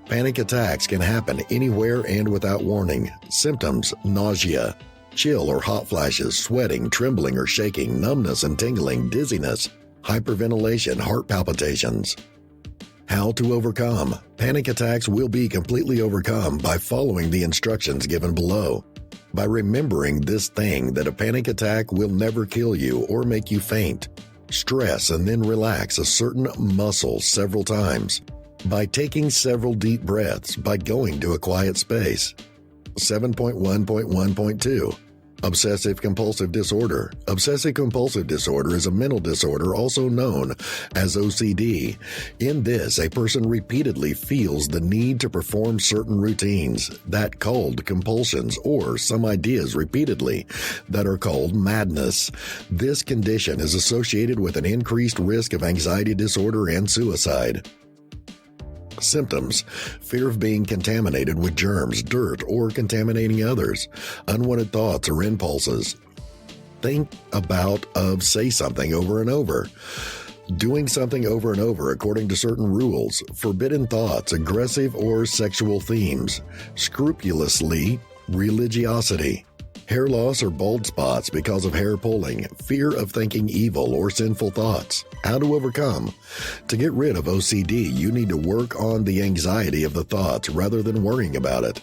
Panic attacks can happen anywhere and without warning. Symptoms: nausea, chill or hot flashes, sweating, trembling or shaking, numbness and tingling, dizziness, hyperventilation, heart palpitations. How to overcome. Panic attacks will be completely overcome by following the instructions given below. By remembering this thing that a panic attack will never kill you or make you faint. Stress and then relax a certain muscle several times. By taking several deep breaths, by going to a quiet space. 7.1.1.2 Obsessive compulsive disorder. Obsessive compulsive disorder is a mental disorder also known as OCD. In this, a person repeatedly feels the need to perform certain routines that called compulsions, or some ideas repeatedly that are called madness. This condition is associated with an increased risk of anxiety disorder and suicide. Symptoms: fear of being contaminated with germs, dirt, or contaminating others, unwanted thoughts or impulses. Think about say something over and over. Doing something over and over according to certain rules, forbidden thoughts, aggressive or sexual themes, scrupulously, religiosity. Hair loss or bald spots because of hair pulling, fear of thinking evil or sinful thoughts. How to overcome. To get rid of OCD, you need to work on the anxiety of the thoughts rather than worrying about it.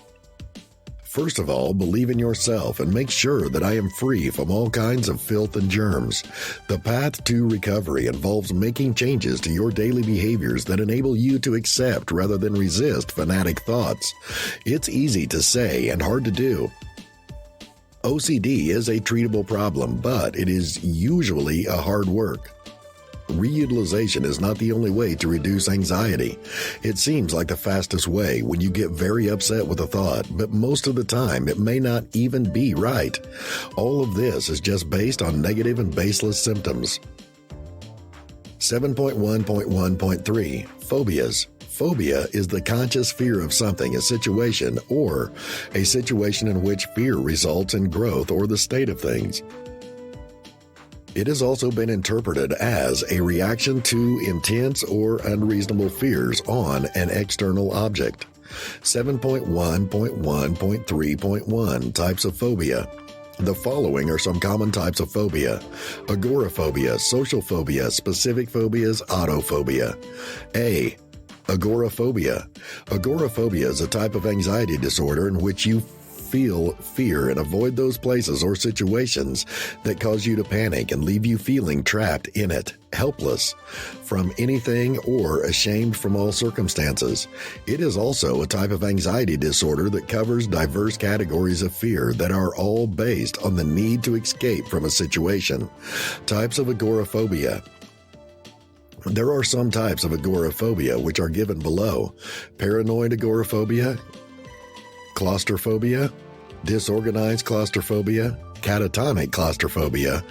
First of all, believe in yourself and make sure that I am free from all kinds of filth and germs. The path to recovery involves making changes to your daily behaviors that enable you to accept rather than resist fanatic thoughts. It's easy to say and hard to do. OCD is a treatable problem, but it is usually a hard work. Reutilization is not the only way to reduce anxiety. It seems like the fastest way when you get very upset with a thought, but most of the time it may not even be right. All of this is just based on negative and baseless symptoms. 7.1.1.3 Phobias. Phobia is the conscious fear of something, a situation, or a situation in which fear results in growth or the state of things. It has also been interpreted as a reaction to intense or unreasonable fears on an external object. 7.1.1.3.1 Types of phobia. The following are some common types of phobia: agoraphobia, social phobia, specific phobias, autophobia. A. Agoraphobia. Agoraphobia is a type of anxiety disorder in which you feel fear and avoid those places or situations that cause you to panic and leave you feeling trapped in it, helpless from anything or ashamed from all circumstances. It is also a type of anxiety disorder that covers diverse categories of fear that are all based on the need to escape from a situation. Types of agoraphobia. There are some types of agoraphobia which are given below: paranoid agoraphobia, claustrophobia, disorganized claustrophobia, catatonic claustrophobia,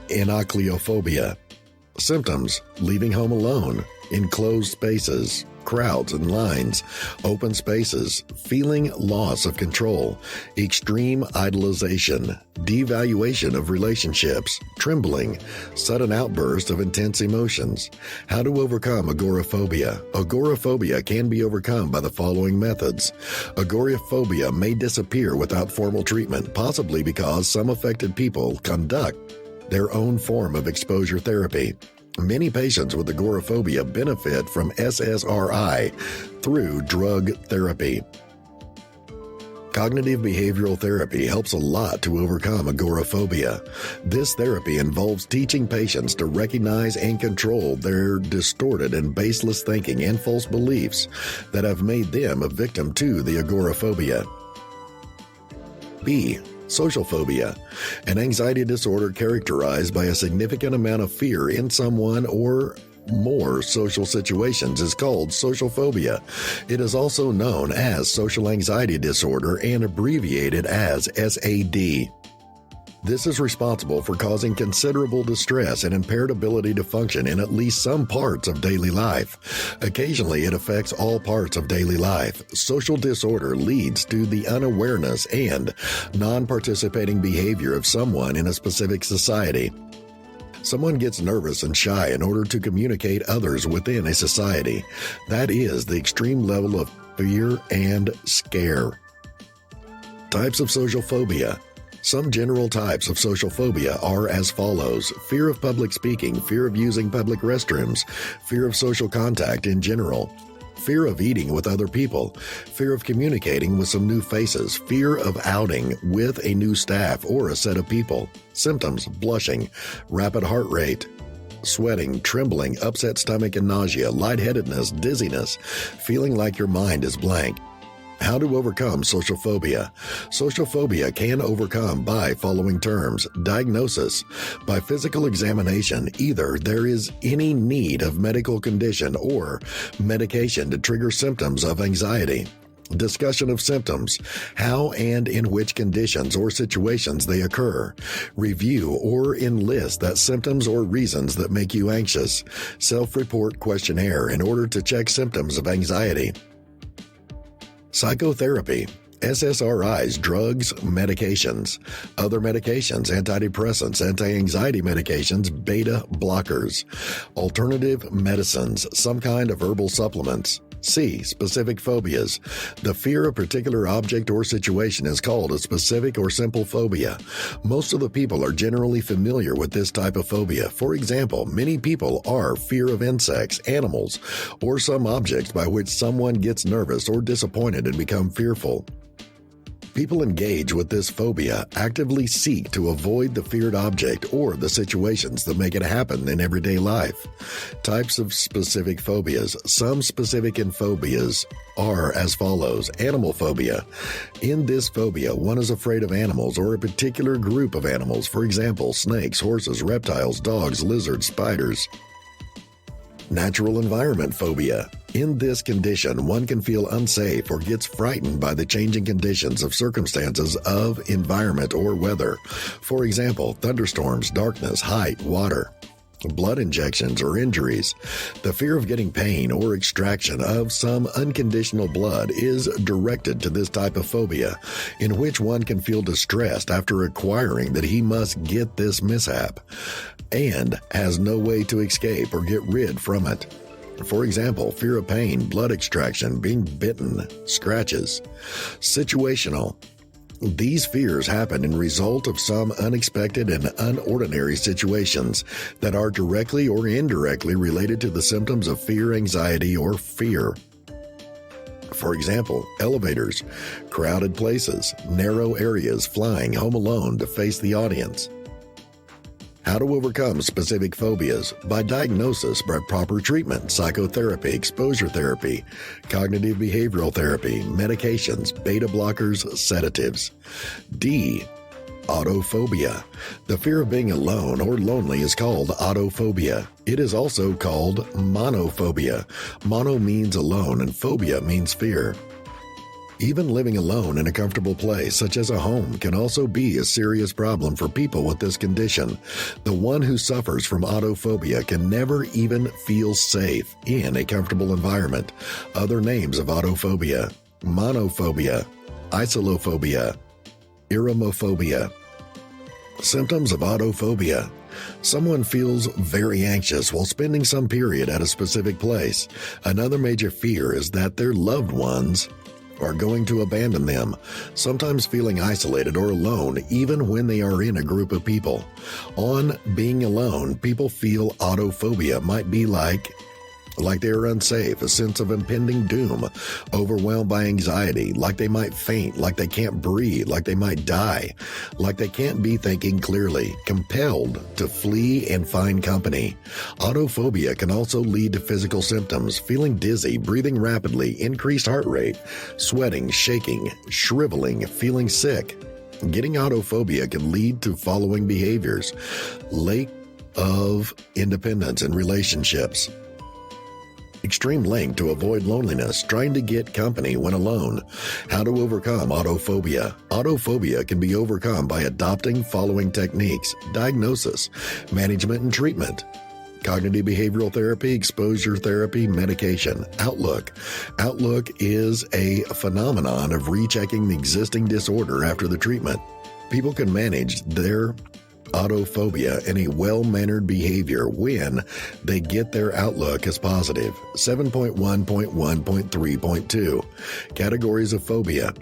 anacleophobia. Symptoms: leaving home alone, enclosed spaces, crowds and lines, open spaces, feeling loss of control, extreme idolization, devaluation of relationships, trembling, sudden outburst of intense emotions. How to overcome agoraphobia. Agoraphobia can be overcome by the following methods. Agoraphobia may disappear without formal treatment, possibly because some affected people conduct their own form of exposure therapy. Many patients with agoraphobia benefit from SSRI through drug therapy. Cognitive behavioral therapy helps a lot to overcome agoraphobia. This therapy involves teaching patients to recognize and control their distorted and baseless thinking and false beliefs that have made them a victim to the agoraphobia. B. Social phobia, an anxiety disorder characterized by a significant amount of fear in someone or more social situations is called social phobia. It is also known as social anxiety disorder and abbreviated as SAD. This is responsible for causing considerable distress and impaired ability to function in at least some parts of daily life. Occasionally, it affects all parts of daily life. Social disorder leads to the unawareness and non-participating behavior of someone in a specific society. Someone gets nervous and shy in order to communicate others within a society. That is the extreme level of fear and scare. Types of social phobia. Some general types of social phobia are as follows: fear of public speaking, fear of using public restrooms, fear of social contact in general, fear of eating with other people, fear of communicating with some new faces, fear of outing with a new staff or a set of people. Symptoms: blushing, rapid heart rate, sweating, trembling, upset stomach and nausea, lightheadedness, dizziness, feeling like your mind is blank. How to overcome social phobia. Social phobia can overcome by following terms. Diagnosis. By physical examination, either there is any need of medical condition or medication to trigger symptoms of anxiety. Discussion of symptoms, how and in which conditions or situations they occur. Review or enlist that symptoms or reasons that make you anxious. Self-report questionnaire in order to check symptoms of anxiety. Psychotherapy. SSRIs, drugs, medications. Other medications: antidepressants, anti-anxiety medications, beta blockers. Alternative medicines, some kind of herbal supplements. C. Specific phobias. The fear of a particular object or situation is called a specific or simple phobia. Most of the people are generally familiar with this type of phobia. For example, many people are fear of insects, animals, or some objects by which someone gets nervous or disappointed and become fearful. People engage with this phobia actively seek to avoid the feared object or the situations that make it happen in everyday life. Types of specific phobias. Some specific phobias are as follows. Animal phobia. In this phobia, one is afraid of animals or a particular group of animals. For example, snakes, horses, reptiles, dogs, lizards, spiders. Natural environment phobia. In this condition, one can feel unsafe or gets frightened by the changing conditions of circumstances of environment or weather. For example, thunderstorms, darkness, height, water. Blood injections or injuries. The fear of getting pain or extraction of some unconditional blood is directed to this type of phobia, in which one can feel distressed after acquiring that he must get this mishap, and has no way to escape or get rid from it. For example, fear of pain, blood extraction, being bitten, scratches. Situational. These fears happen in result of some unexpected and unordinary situations that are directly or indirectly related to the symptoms of fear, anxiety, or fear. For example, elevators, crowded places, narrow areas, flying home alone to face the audience. How to overcome specific phobias. By diagnosis, by proper treatment, psychotherapy, exposure therapy, cognitive behavioral therapy, medications, beta blockers, sedatives. D. Autophobia. The fear of being alone or lonely is called autophobia. It is also called monophobia. Mono means alone and phobia means fear. Even living alone in a comfortable place, such as a home, can also be a serious problem for people with this condition. The one who suffers from autophobia can never even feel safe in a comfortable environment. Other names of autophobia: monophobia, isolophobia, eremophobia. Symptoms of autophobia. Someone feels very anxious while spending some period at a specific place. Another major fear is that their loved ones are going to abandon them, sometimes feeling isolated or alone even when they are in a group of people. On being alone, people feel autophobia might be like they are unsafe, a sense of impending doom, overwhelmed by anxiety, like they might faint, like they can't breathe, like they might die, like they can't be thinking clearly, compelled to flee and find company. Autophobia can also lead to physical symptoms: feeling dizzy, breathing rapidly, increased heart rate, sweating, shaking, shriveling, feeling sick. Getting autophobia can lead to following behaviors: lack of independence in relationships, extreme length to avoid loneliness, trying to get company when alone. How to overcome autophobia. Autophobia can be overcome by adopting following techniques: diagnosis, management, and treatment. Cognitive behavioral therapy, exposure therapy, medication. Outlook. Outlook is a phenomenon of rechecking the existing disorder after the treatment. People can manage their autophobia in a well-mannered behavior when they get their outlook as positive. 7.1.1.3.2 Categories of phobia.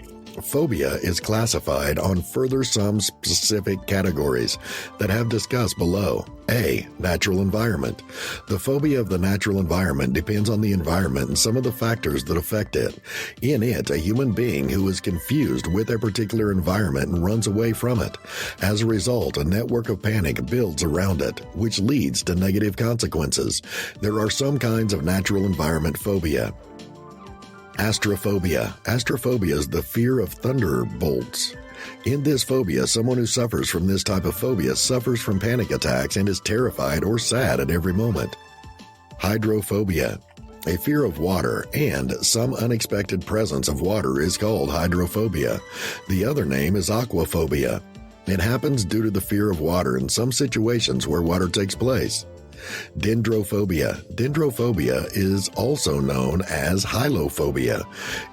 Phobia is classified on further some specific categories that have discussed below. A. Natural environment. The phobia of the natural environment depends on the environment and some of the factors that affect it. In it, a human being who is confused with a particular environment and runs away from it. As a result, a network of panic builds around it, which leads to negative consequences. There are some kinds of natural environment phobia. Astrophobia. Astrophobia is the fear of thunderbolts. In this phobia, someone who suffers from this type of phobia suffers from panic attacks and is terrified or sad at every moment. Hydrophobia. A fear of water and some unexpected presence of water is called hydrophobia. The other name is aquaphobia. It happens due to the fear of water in some situations where water takes place. Dendrophobia. Dendrophobia is also known as hylophobia.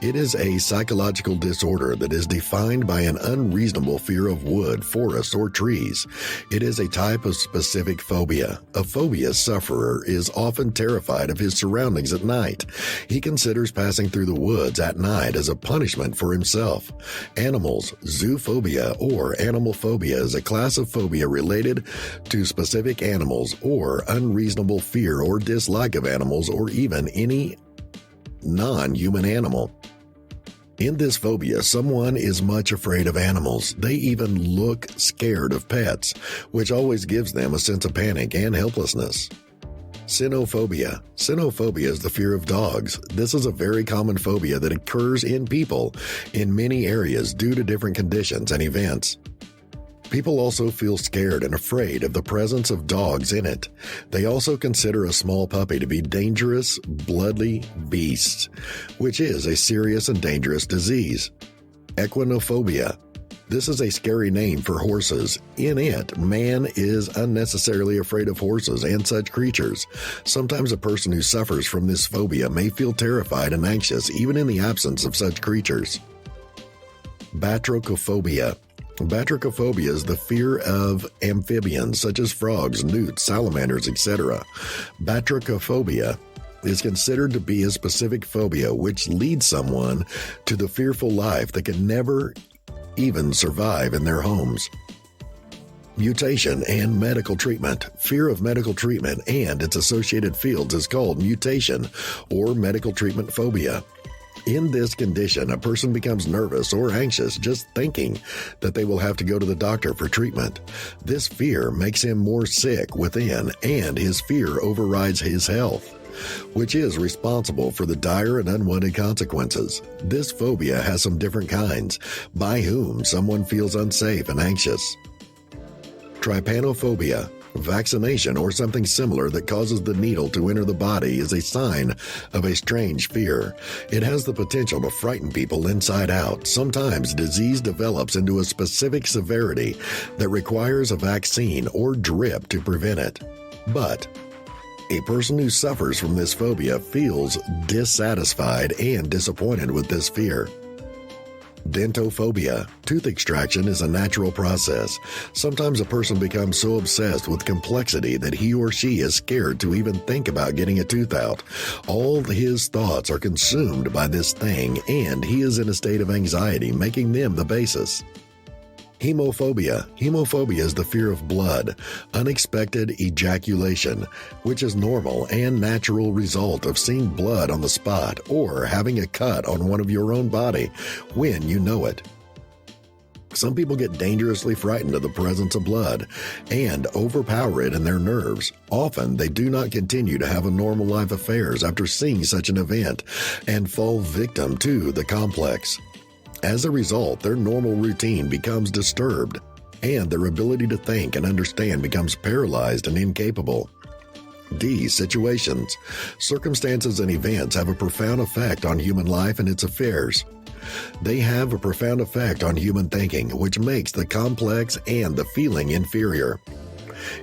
It is a psychological disorder that is defined by an unreasonable fear of wood, forests, or trees. It is a type of specific phobia. A phobia sufferer is often terrified of his surroundings at night. He considers passing through the woods at night as a punishment for himself. Animals. Zoophobia or animal phobia is a class of phobia related to specific animals or unreasonable fear or dislike of animals or even any non-human animal. In this phobia, someone is much afraid of animals. They even look scared of pets, which always gives them a sense of panic and helplessness. Cynophobia. Cynophobia is the fear of dogs. This is a very common phobia that occurs in people in many areas due to different conditions and events. People also feel scared and afraid of the presence of dogs in it. They also consider a small puppy to be dangerous, bloody beasts, which is a serious and dangerous disease. Equinophobia. This is a scary name for horses. In it, man is unnecessarily afraid of horses and such creatures. Sometimes a person who suffers from this phobia may feel terrified and anxious even in the absence of such creatures. Batrachophobia. Batrachophobia is the fear of amphibians such as frogs, newts, salamanders, etc. Batrachophobia is considered to be a specific phobia which leads someone to the fearful life that can never even survive in their homes. Mutation and medical treatment. Fear of medical treatment and its associated fields is called mutation or medical treatment phobia. In this condition, a person becomes nervous or anxious just thinking that they will have to go to the doctor for treatment. This fear makes him more sick within, and his fear overrides his health, which is responsible for the dire and unwanted consequences. This phobia has some different kinds, by whom someone feels unsafe and anxious. Trypanophobia. Vaccination or something similar that causes the needle to enter the body is a sign of a strange fear. It has the potential to frighten people inside out. Sometimes disease develops into a specific severity that requires a vaccine or drip to prevent it. But a person who suffers from this phobia feels dissatisfied and disappointed with this fear. Dentophobia. Tooth extraction is a natural process. Sometimes a person becomes so obsessed with complexity that he or she is scared to even think about getting a tooth out. All his thoughts are consumed by this thing, and he is in a state of anxiety, making them the basis. Hemophobia. Hemophobia is the fear of blood, unexpected ejaculation, which is normal and natural result of seeing blood on the spot or having a cut on one of your own body when you know it. Some people get dangerously frightened of the presence of blood and overpower it in their nerves. Often, they do not continue to have a normal life affairs after seeing such an event and fall victim to the complex. As a result, their normal routine becomes disturbed, and their ability to think and understand becomes paralyzed and incapable. D. Situations. Circumstances and events have a profound effect on human life and its affairs. They have a profound effect on human thinking, which makes the complex and the feeling inferior.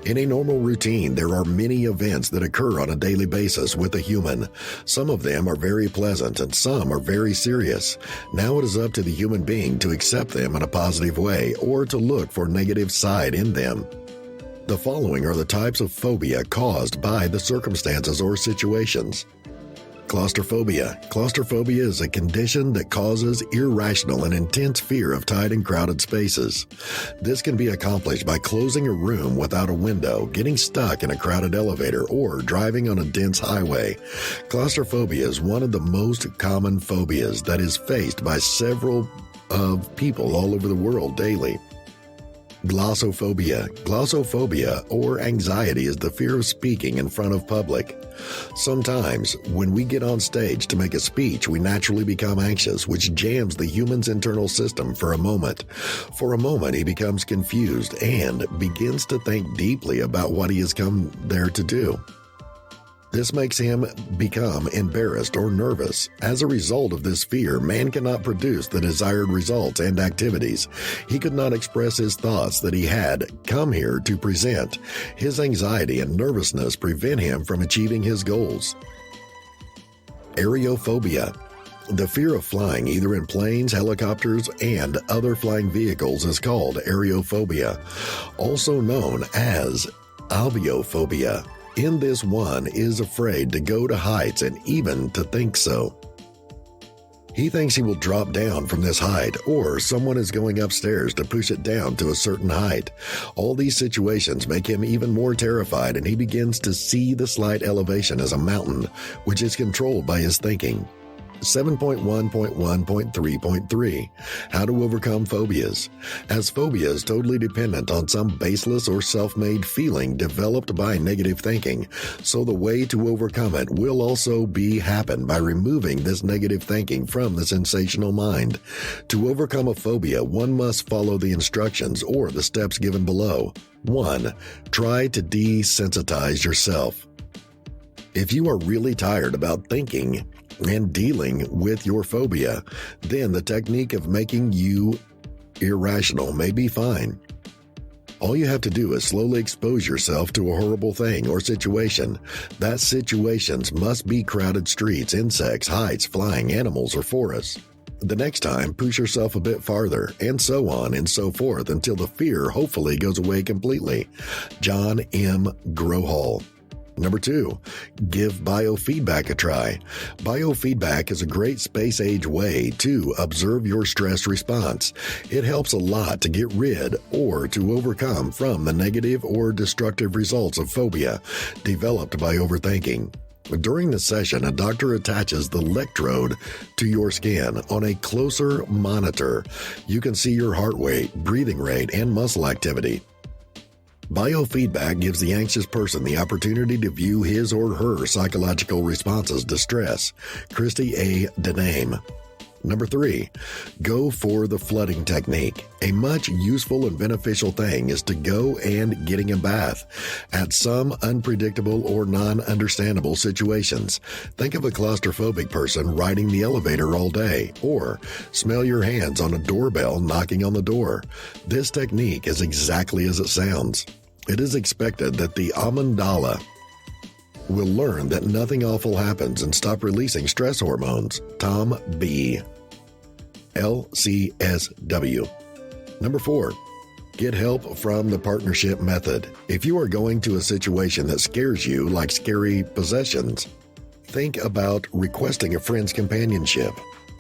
In a normal routine, there are many events that occur on a daily basis with a human. Some of them are very pleasant and some are very serious. Now it is up to the human being to accept them in a positive way or to look for negative side in them. The following are the types of phobia caused by the circumstances or situations. Claustrophobia. Claustrophobia is a condition that causes irrational and intense fear of tight and crowded spaces. This can be accomplished by closing a room without a window, getting stuck in a crowded elevator, or driving on a dense highway. Claustrophobia is one of the most common phobias that is faced by several of people all over the world daily. Glossophobia. Glossophobia, or anxiety, is the fear of speaking in front of public. Sometimes, when we get on stage to make a speech, we naturally become anxious, which jams the human's internal system for a moment. For a moment, he becomes confused and begins to think deeply about what he has come there to do. This makes him become embarrassed or nervous. As a result of this fear, man cannot produce the desired results and activities. He could not express his thoughts that he had come here to present. His anxiety and nervousness prevent him from achieving his goals. Aerophobia. The fear of flying, either in planes, helicopters, and other flying vehicles, is called aerophobia, also known as alveophobia. In this, one is afraid to go to heights and even to think so. He thinks he will drop down from this height, or someone is going upstairs to push it down to a certain height. All these situations make him even more terrified, and he begins to see the slight elevation as a mountain, which is controlled by his thinking. 7.1.1.3.3 How to overcome phobias. As phobia is totally dependent on some baseless or self-made feeling developed by negative thinking, so the way to overcome it will also happen by removing this negative thinking from the sensational mind. To overcome a phobia, one must follow the instructions or the steps given below. 1. Try to desensitize yourself. If you are really tired about thinking and dealing with your phobia, then the technique of making you irrational may be fine. All you have to do is slowly expose yourself to a horrible thing or situation. That situations must be crowded streets, insects, heights, flying animals, or forests. The next time, push yourself a bit farther, and so on and so forth until the fear hopefully goes away completely. John M. Grohol. Number 2, give biofeedback a try. Biofeedback is a great space-age way to observe your stress response. It helps a lot to get rid or to overcome from the negative or destructive results of phobia developed by overthinking. During the session, a doctor attaches the electrode to your skin on a closer monitor. You can see your heart rate, breathing rate, and muscle activity. Biofeedback gives the anxious person the opportunity to view his or her psychological responses to stress. Christy A. Dename. Number 3, go for the flooding technique. A much useful and beneficial thing is to go and getting a bath at some unpredictable or non-understandable situations. Think of a claustrophobic person riding the elevator all day, or smell your hands on a doorbell knocking on the door. This technique is exactly as it sounds. It is expected that the amygdala will learn that nothing awful happens and stop releasing stress hormones. Tom B. LCSW. Number 4, get help from the partnership method. If you are going to a situation that scares you, like scary possessions, think about requesting a friend's companionship.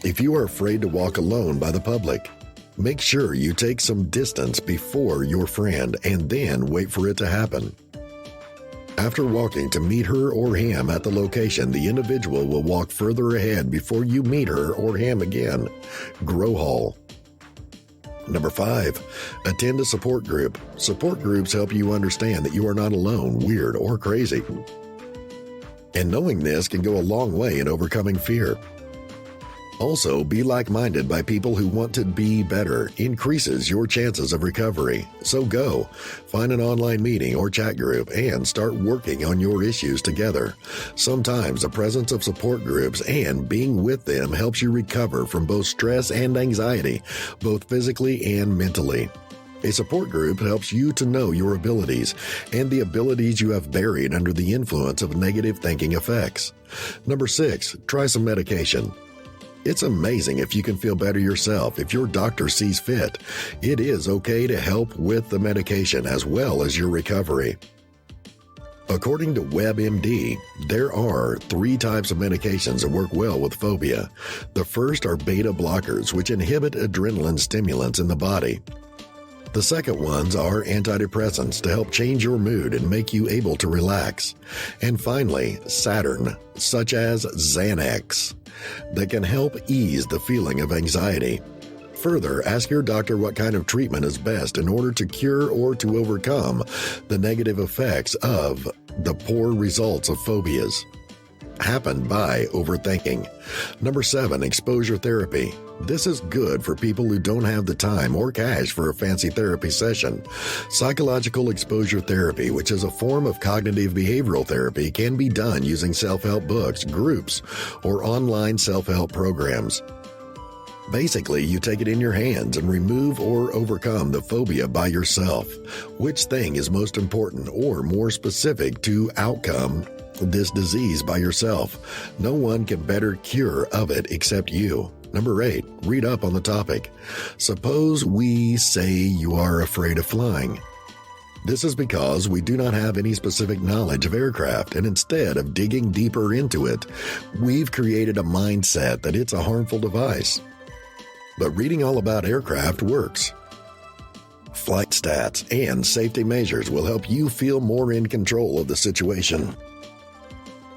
If you are afraid to walk alone by the public, make sure you take some distance before your friend and then wait for it to happen. After walking to meet her or him at the location, the individual will walk further ahead before you meet her or him again. Grohol. Number 5, attend a support group. Support groups help you understand that you are not alone, weird, or crazy. And knowing this can go a long way in overcoming fear. Also, be like-minded by people who want to be better increases your chances of recovery. So go, find an online meeting or chat group and start working on your issues together. Sometimes the presence of support groups and being with them helps you recover from both stress and anxiety, both physically and mentally. A support group helps you to know your abilities and the abilities you have buried under the influence of negative thinking effects. Number 6, try some medication. It's amazing if you can feel better yourself if your doctor sees fit. It is okay to help with the medication as well as your recovery. According to WebMD, there are 3 types of medications that work well with phobia. The first are beta blockers, which inhibit adrenaline stimulants in the body. The second ones are antidepressants to help change your mood and make you able to relax. And finally, Saturn, such as Xanax, that can help ease the feeling of anxiety. Further, ask your doctor what kind of treatment is best in order to cure or to overcome the negative effects of the poor results of phobias happened by overthinking. Number 7, exposure therapy. This is good for people who don't have the time or cash for a fancy therapy session. Psychological exposure therapy, which is a form of cognitive behavioral therapy, can be done using self-help books, groups, or online self-help programs. Basically, you take it in your hands and remove or overcome the phobia by yourself. Which thing is most important or more specific to outcome this disease by yourself? No one can better cure of it except you. Number 8, read up on the topic. Suppose we say you are afraid of flying. This is because we do not have any specific knowledge of aircraft, and instead of digging deeper into it, we've created a mindset that it's a harmful device. But reading all about aircraft works. Flight stats and safety measures will help you feel more in control of the situation.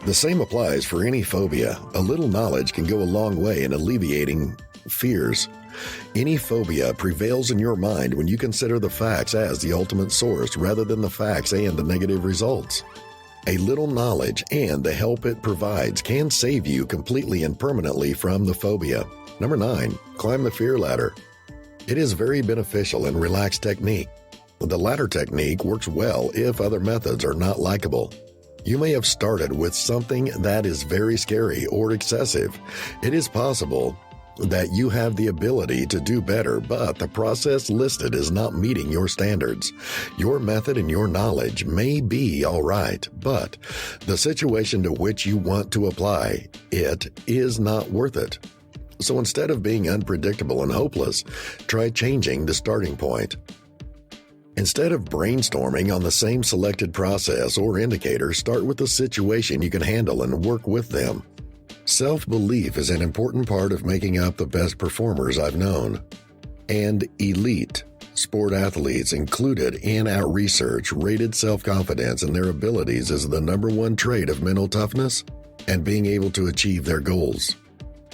The same applies for any phobia. A little knowledge can go a long way in alleviating fears. Any phobia prevails in your mind when you consider the facts as the ultimate source rather than the facts and the negative results. A little knowledge and the help it provides can save you completely and permanently from the phobia. Number 9, climb the fear ladder. It is very beneficial and relaxed technique. The latter technique works well if other methods are not likable. You may have started with something that is very scary or excessive. It is possible that you have the ability to do better, but the process listed is not meeting your standards. Your method and your knowledge may be all right, but the situation to which you want to apply it is not worth it. So instead of being unpredictable and hopeless, try changing the starting point. Instead of brainstorming on the same selected process or indicator, start with a situation you can handle and work with them. Self-belief is an important part of making up the best performers I've known. And elite sport athletes included in our research rated self-confidence in their abilities as the number 1 trait of mental toughness and being able to achieve their goals.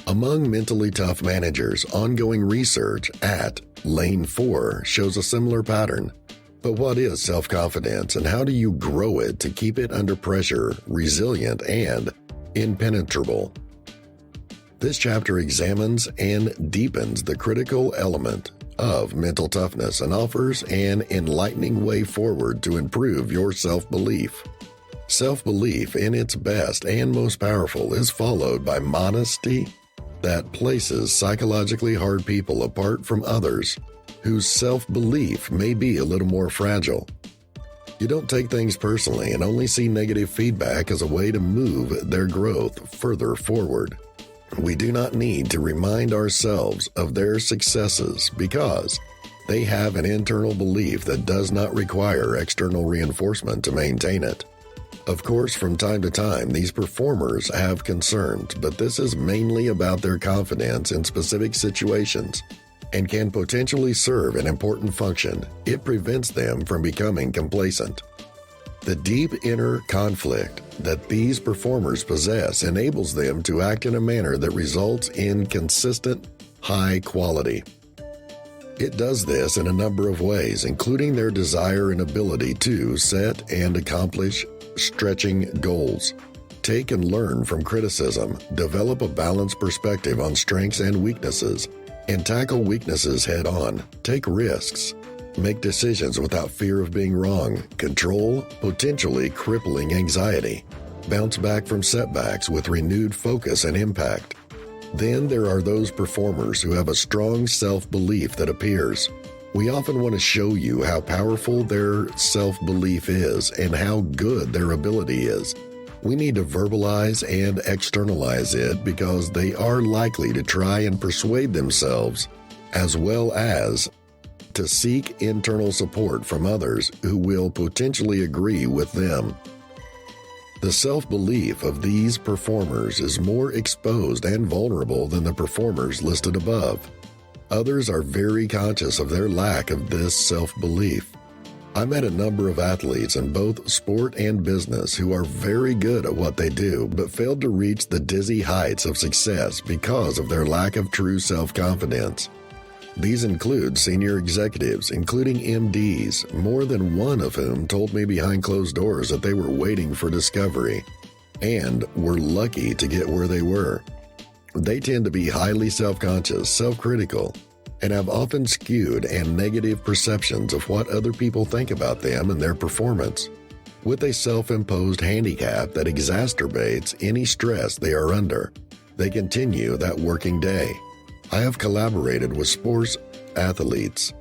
Among mentally tough managers, ongoing research at Lane 4 shows a similar pattern. But what is self-confidence and how do you grow it to keep it under pressure, resilient, and impenetrable? This chapter examines and deepens the critical element of mental toughness and offers an enlightening way forward to improve your self-belief. Self-belief in its best and most powerful is followed by modesty that places psychologically hard people apart from others whose self-belief may be a little more fragile. You don't take things personally and only see negative feedback as a way to move their growth further forward. We do not need to remind ourselves of their successes because they have an internal belief that does not require external reinforcement to maintain it. Of course, from time to time, these performers have concerns, but this is mainly about their confidence in specific situations and can potentially serve an important function. It prevents them from becoming complacent. The deep inner conflict that these performers possess enables them to act in a manner that results in consistent, high quality. It does this in a number of ways, including their desire and ability to set and accomplish stretching goals, take and learn from criticism, develop a balanced perspective on strengths and weaknesses, and tackle weaknesses head on, take risks, make decisions without fear of being wrong, control potentially crippling anxiety, bounce back from setbacks with renewed focus and impact. Then there are those performers who have a strong self-belief that appears. We often want to show you how powerful their self-belief is and how good their ability is. We need to verbalize and externalize it because they are likely to try and persuade themselves, as well as to seek internal support from others who will potentially agree with them. The self-belief of these performers is more exposed and vulnerable than the performers listed above. Others are very conscious of their lack of this self-belief. I met a number of athletes in both sport and business who are very good at what they do, but failed to reach the dizzy heights of success because of their lack of true self-confidence. These include senior executives, including MDs, more than one of whom told me behind closed doors that they were waiting for discovery and were lucky to get where they were. They tend to be highly self-conscious, self-critical, and have often skewed and negative perceptions of what other people think about them and their performance, with a self-imposed handicap that exacerbates any stress they are under. They continue that working day. I have collaborated with sports athletes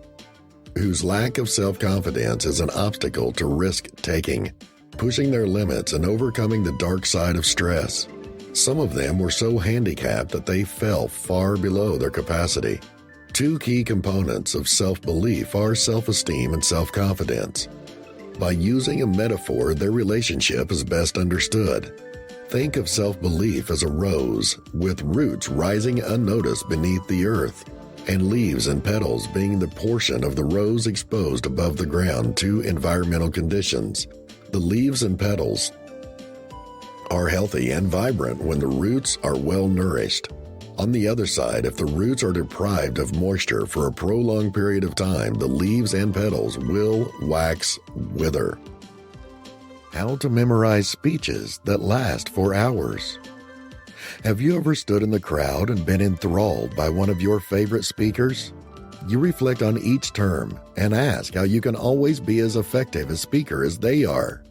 whose lack of self-confidence is an obstacle to risk-taking, pushing their limits and overcoming the dark side of stress. Some of them were so handicapped that they fell far below their capacity. Two key components of self-belief are self-esteem and self-confidence. By using a metaphor, their relationship is best understood. Think of self-belief as a rose, with roots rising unnoticed beneath the earth, and leaves and petals being the portion of the rose exposed above the ground to environmental conditions. The leaves and petals are healthy and vibrant when the roots are well nourished. On the other side, if the roots are deprived of moisture for a prolonged period of time, the leaves and petals will wither. How to memorize speeches that last for hours. Have you ever stood in the crowd and been enthralled by one of your favorite speakers? You reflect on each term and ask how you can always be as effective a speaker as they are.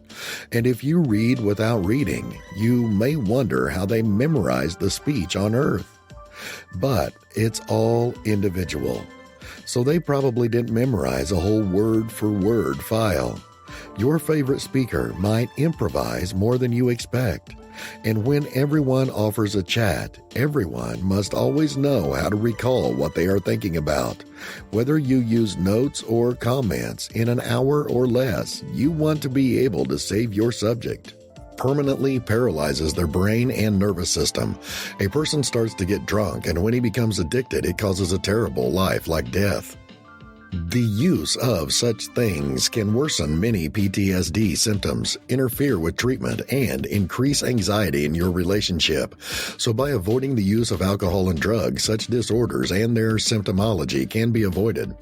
And if you read without reading, you may wonder how they memorized the speech on earth. But it's all individual, so they probably didn't memorize a whole word-for-word file. Your favorite speaker might improvise more than you expect. And when everyone offers a chat, everyone must always know how to recall what they are thinking about. Whether you use notes or comments in an hour or less, you want to be able to save your subject. Permanently paralyzes their brain and nervous system. A person starts to get drunk, and when he becomes addicted, it causes a terrible life like death. The use of such things can worsen many PTSD symptoms, interfere with treatment, and increase anxiety in your relationship. So by avoiding the use of alcohol and drugs, such disorders and their symptomology can be avoided.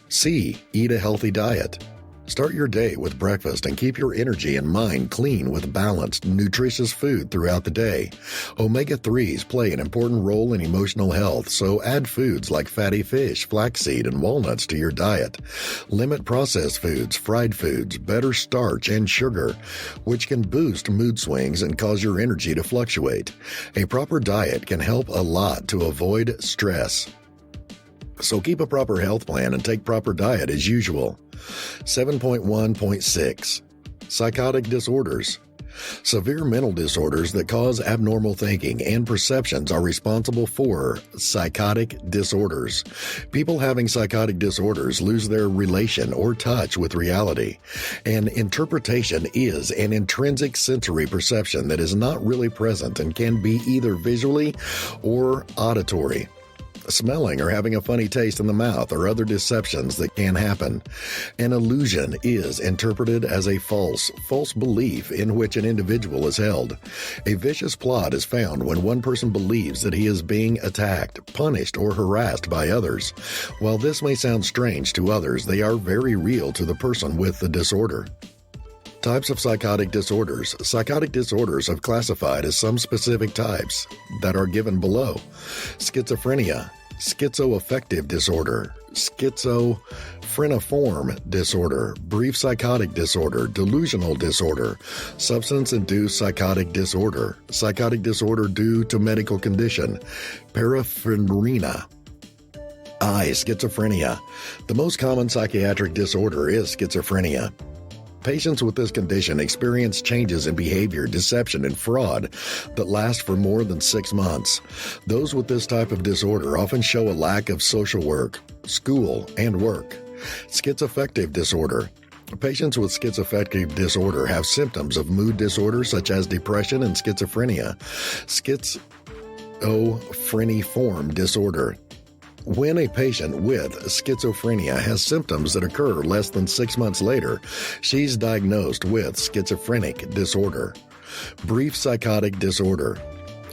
C. Eat a healthy diet. Start your day with breakfast and keep your energy and mind clean with balanced, nutritious food throughout the day. Omega-3s play an important role in emotional health, so add foods like fatty fish, flaxseed, and walnuts to your diet. Limit processed foods, fried foods, better starch, and sugar, which can boost mood swings and cause your energy to fluctuate. A proper diet can help a lot to avoid stress. So keep a proper health plan and take proper diet as usual. 7.1.6 Psychotic disorders. Severe mental disorders that cause abnormal thinking and perceptions are responsible for psychotic disorders. People having psychotic disorders lose their relation or touch with reality. An interpretation is an intrinsic sensory perception that is not really present and can be either visually or auditory. Smelling or having a funny taste in the mouth or other deceptions that can happen. An illusion is interpreted as a false belief in which an individual is held. A vicious plot is found when one person believes that he is being attacked, punished, or harassed by others. While this may sound strange to others, they are very real to the person with the disorder. Types of psychotic disorders. Psychotic disorders are classified as some specific types that are given below. Schizophrenia, schizoaffective disorder, schizophreniform disorder, brief psychotic disorder, delusional disorder, substance-induced psychotic disorder due to medical condition, paraphrenia. Schizophrenia. The most common psychiatric disorder is schizophrenia. Patients with this condition experience changes in behavior, deception, and fraud that last for more than 6 months. Those with this type of disorder often show a lack of social work, school, and work. Schizoaffective disorder. Patients with schizoaffective disorder have symptoms of mood disorder such as depression and schizophrenia. Schizophreniform disorder. When a patient with schizophrenia has symptoms that occur less than 6 months later, she's diagnosed with schizophrenic disorder. Brief psychotic disorder.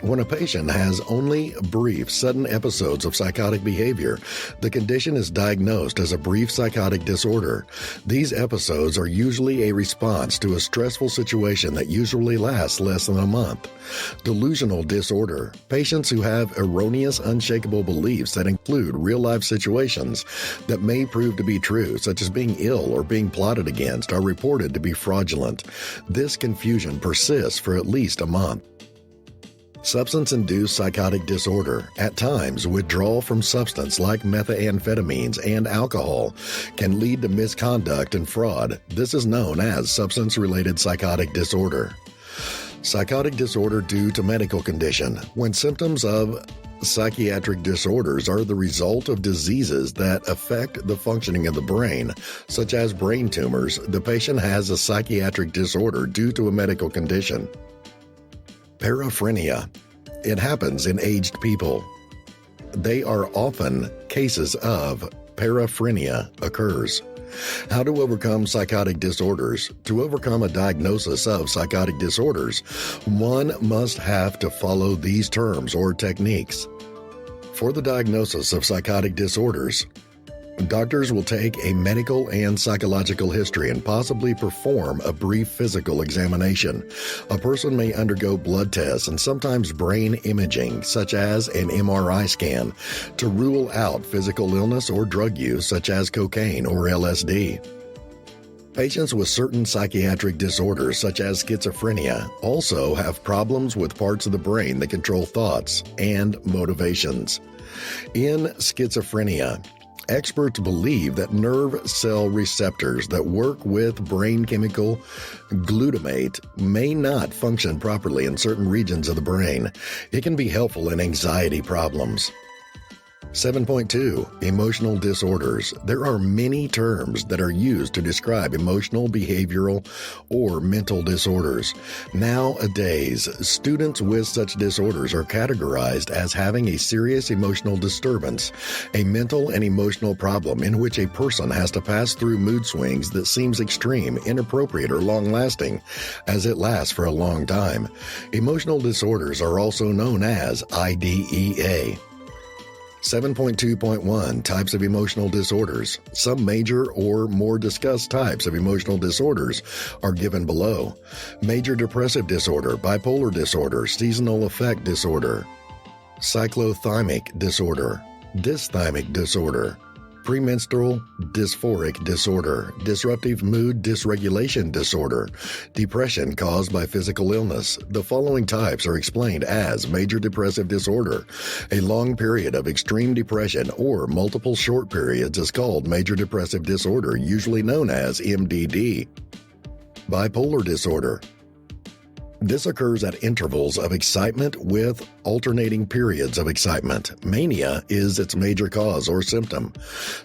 When a patient has only brief, sudden episodes of psychotic behavior, the condition is diagnosed as a brief psychotic disorder. These episodes are usually a response to a stressful situation that usually lasts less than a month. Delusional disorder. Patients who have erroneous, unshakable beliefs that include real-life situations that may prove to be true, such as being ill or being plotted against, are reported to be fraudulent. This confusion persists for at least a month. Substance-induced psychotic disorder. At times, withdrawal from substance like methamphetamines and alcohol can lead to misconduct and fraud. This is known as substance-related psychotic disorder. Psychotic disorder due to medical condition. When symptoms of psychiatric disorders are the result of diseases that affect the functioning of the brain, such as brain tumors, the patient has a psychiatric disorder due to a medical condition. Paraphrenia. It happens in aged people. They are often cases of paraphrenia occurs. How to overcome psychotic disorders. To overcome a diagnosis of psychotic disorders, one must have to follow these terms or techniques. For the diagnosis of psychotic disorders, doctors will take a medical and psychological history and possibly perform a brief physical examination. A person may undergo blood tests and sometimes brain imaging, such as an MRI scan, to rule out physical illness or drug use, such as cocaine or LSD. Patients with certain psychiatric disorders, such as schizophrenia, also have problems with parts of the brain that control thoughts and motivations. In schizophrenia, experts believe that nerve cell receptors that work with brain chemical glutamate may not function properly in certain regions of the brain. It can be helpful in anxiety problems. 7.2 Emotional disorders. There are many terms that are used to describe emotional, behavioral, or mental disorders. Nowadays, students with such disorders are categorized as having a serious emotional disturbance, a mental and emotional problem in which a person has to pass through mood swings that seems extreme, inappropriate, or long-lasting, as it lasts for a long time. Emotional disorders are also known as IDEA. 7.2.1 Types of Emotional Disorders. Some major or more discussed types of emotional disorders are given below. Major depressive disorder, bipolar disorder, seasonal affect disorder, cyclothymic disorder, dysthymic disorder, premenstrual dysphoric disorder, disruptive mood dysregulation disorder, depression caused by physical illness. The following types are explained as major depressive disorder. A long period of extreme depression or multiple short periods is called major depressive disorder, usually known as MDD. Bipolar disorder. This occurs at intervals of excitement with alternating periods of excitement. Mania is its major cause or symptom.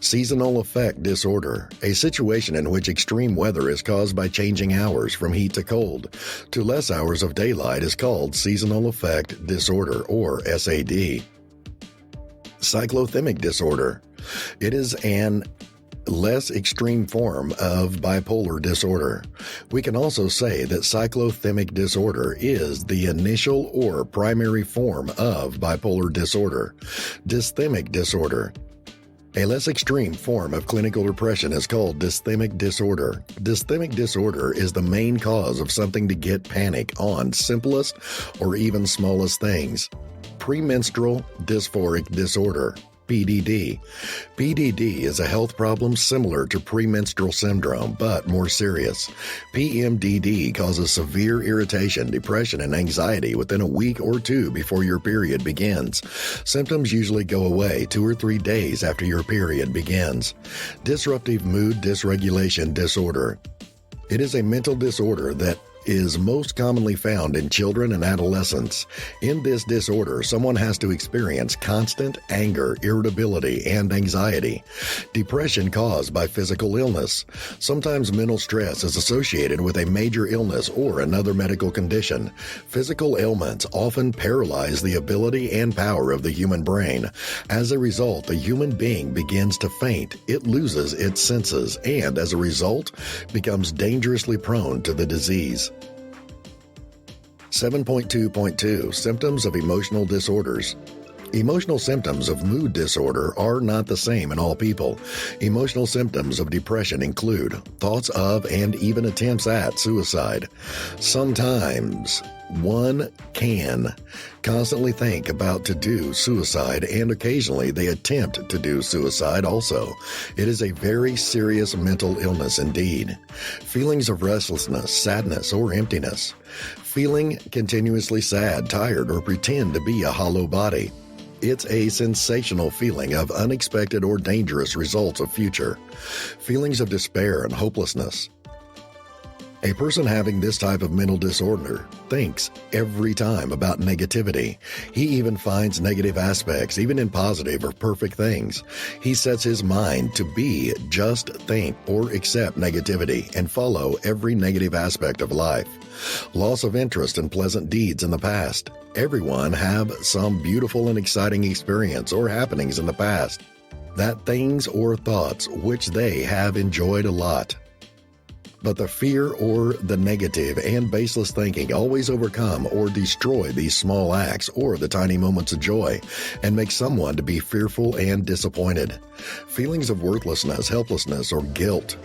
Seasonal affect disorder, a situation in which extreme weather is caused by changing hours from heat to cold to less hours of daylight, is called seasonal affect disorder or SAD. Cyclothymic disorder. It is an less extreme form of bipolar disorder. We can also say that cyclothymic disorder is the initial or primary form of bipolar disorder. Dysthymic disorder. A less extreme form of clinical depression is called dysthymic disorder. Dysthymic disorder is the main cause of something to get panic on simplest or even smallest things. Premenstrual dysphoric disorder. PDD. PDD is a health problem similar to premenstrual syndrome, but more serious. PMDD causes severe irritation, depression, and anxiety within a week or two before your period begins. Symptoms usually go away 2 or 3 days after your period begins. Disruptive mood dysregulation disorder. It is a mental disorder that is most commonly found in children and adolescents. In this disorder, someone has to experience constant anger, irritability, and anxiety. Depression caused by physical illness. Sometimes mental stress is associated with a major illness or another medical condition. Physical ailments often paralyze the ability and power of the human brain. As a result, the human being begins to faint. It loses its senses and, as a result, becomes dangerously prone to the disease. 7.2.2 Symptoms of Emotional Disorders. Emotional symptoms of mood disorder are not the same in all people. Emotional symptoms of depression include thoughts of and even attempts at suicide. Sometimes one can constantly think about to do suicide, and occasionally they attempt to do suicide also. It is a very serious mental illness indeed. Feelings of restlessness, sadness, or emptiness. Feeling continuously sad, tired, or pretend to be a hollow body. It's a sensational feeling of unexpected or dangerous results of future. Feelings of despair and hopelessness. A person having this type of mental disorder thinks every time about negativity. He even finds negative aspects, even in positive or perfect things. He sets his mind to be just think or accept negativity and follow every negative aspect of life. Loss of interest in pleasant deeds in the past. Everyone have some beautiful and exciting experience or happenings in the past. That things or thoughts which they have enjoyed a lot. But the fear or the negative and baseless thinking always overcome or destroy these small acts or the tiny moments of joy and make someone to be fearful and disappointed. Feelings of worthlessness, helplessness, or guilt.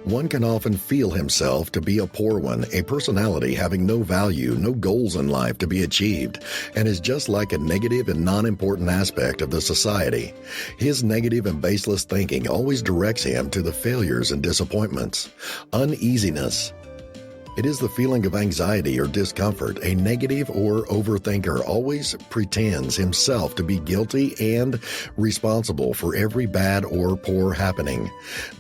One can often feel himself to be a poor one, a personality having no value, no goals in life to be achieved, and is just like a negative and non-important aspect of the society. His negative and baseless thinking always directs him to the failures and disappointments. Uneasiness. It is the feeling of anxiety or discomfort. A negative or overthinker always pretends himself to be guilty and responsible for every bad or poor happening.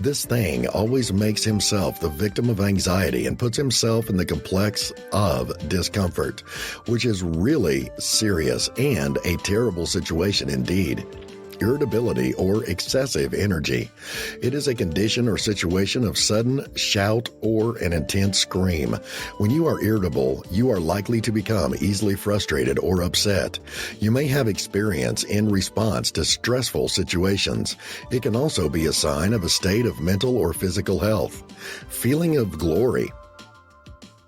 This thing always makes himself the victim of anxiety and puts himself in the complex of discomfort, which is really serious and a terrible situation indeed. Irritability or excessive energy. It is a condition or situation of sudden shout or an intense scream. When you are irritable, you are likely to become easily frustrated or upset. You may have experience in response to stressful situations. It can also be a sign of a state of mental or physical health. Feeling of glory.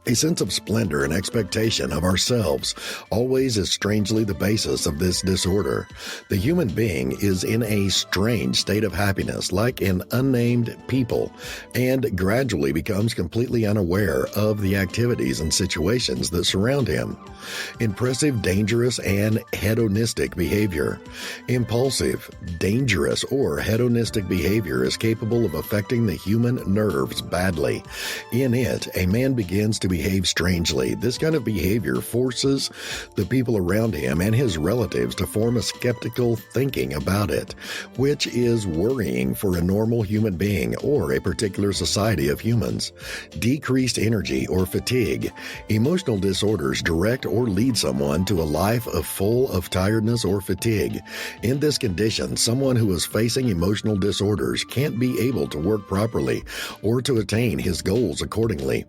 A sense of splendor and expectation of ourselves always is strangely the basis of this disorder. The human being is in a strange state of happiness, like an unnamed people, and gradually becomes completely unaware of the activities and situations that surround him. Impressive, dangerous, and hedonistic behavior. Impulsive, dangerous, or hedonistic behavior is capable of affecting the human nerves badly. In it, a man begins to behave strangely. This kind of behavior forces the people around him and his relatives to form a skeptical thinking about it, which is worrying for a normal human being or a particular society of humans. Decreased energy or fatigue. Emotional disorders direct or lead someone to a life full of tiredness or fatigue. In this condition, someone who is facing emotional disorders can't be able to work properly or to attain his goals accordingly.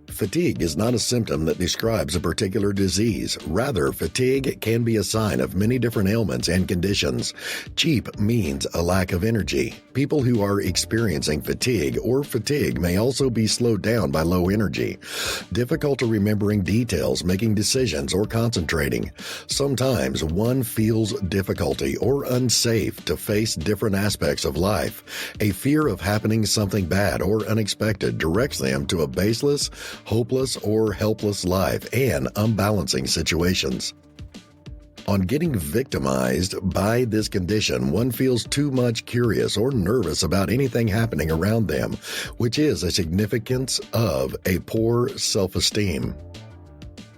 Fatigue is not a symptom that describes a particular disease. Rather, fatigue can be a sign of many different ailments and conditions. Cheap means a lack of energy. People who are experiencing fatigue may also be slowed down by low energy, difficulty remembering details, making decisions, or concentrating. Sometimes one feels difficulty or unsafe to face different aspects of life. A fear of happening something bad or unexpected directs them to a baseless, hopeless, or helpless life and unbalancing situations. On getting victimized by this condition, one feels too much curious or nervous about anything happening around them, which is a significance of a poor self-esteem.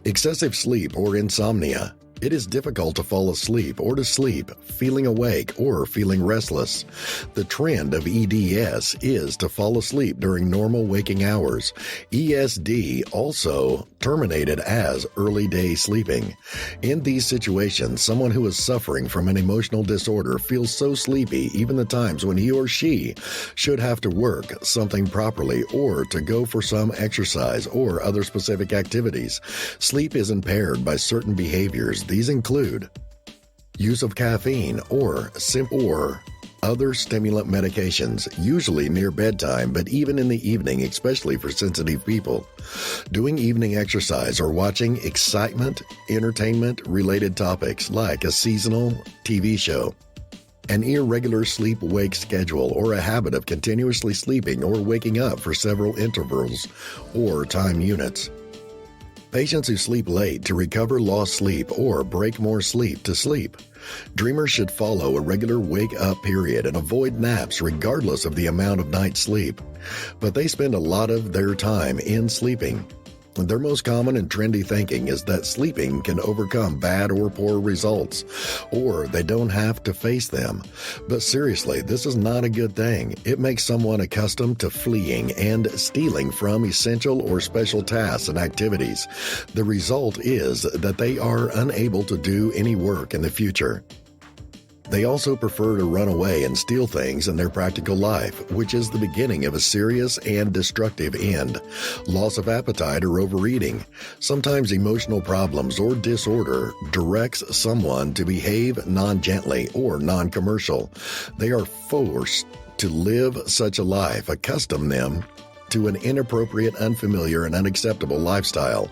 Excessive sleep or insomnia. It is difficult to fall asleep or to sleep, feeling awake or feeling restless. The trend of EDS is to fall asleep during normal waking hours. ESD, also terminated as early day sleeping. In these situations, someone who is suffering from an emotional disorder feels so sleepy even the times when he or she should have to work something properly or to go for some exercise or other specific activities. Sleep is impaired by certain behaviors. These include use of caffeine or other stimulant medications, usually near bedtime, but even in the evening, especially for sensitive people. Doing evening exercise or watching excitement, entertainment-related topics like a seasonal TV show. An irregular sleep-wake schedule or a habit of continuously sleeping or waking up for several intervals or time units. Patients who sleep late to recover lost sleep or break more sleep to sleep. Dreamers should follow a regular wake-up period and avoid naps regardless of the amount of night sleep. But they spend a lot of their time in sleeping. Their most common and trendy thinking is that sleeping can overcome bad or poor results, or they don't have to face them. But seriously, this is not a good thing. It makes someone accustomed to fleeing and stealing from essential or special tasks and activities. The result is that they are unable to do any work in the future. They also prefer to run away and steal things in their practical life, which is the beginning of a serious and destructive end. Loss of appetite or overeating. Sometimes emotional problems or disorder directs someone to behave non-gently or non-commercial. They are forced to live such a life, accustom them to an inappropriate, unfamiliar, and unacceptable lifestyle.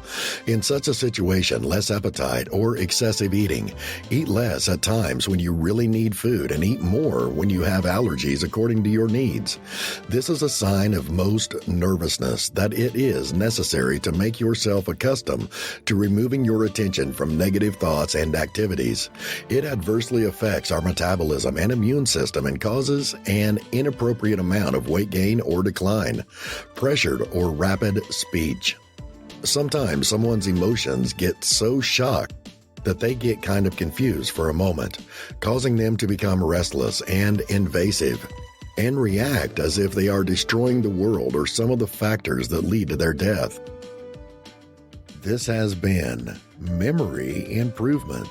In such a situation, less appetite or excessive eating. Eat less at times when you really need food and eat more when you have allergies according to your needs. This is a sign of most nervousness that it is necessary to make yourself accustomed to removing your attention from negative thoughts and activities. It adversely affects our metabolism and immune system and causes an inappropriate amount of weight gain or decline. Pressured or rapid speech. Sometimes someone's emotions get so shocked that they get kind of confused for a moment, causing them to become restless and invasive and react as if they are destroying the world or some of the factors that lead to their death. This has been Memory Improvement,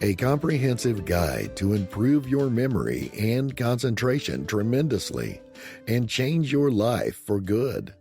a comprehensive guide to improve your memory and concentration tremendously and change your life for good.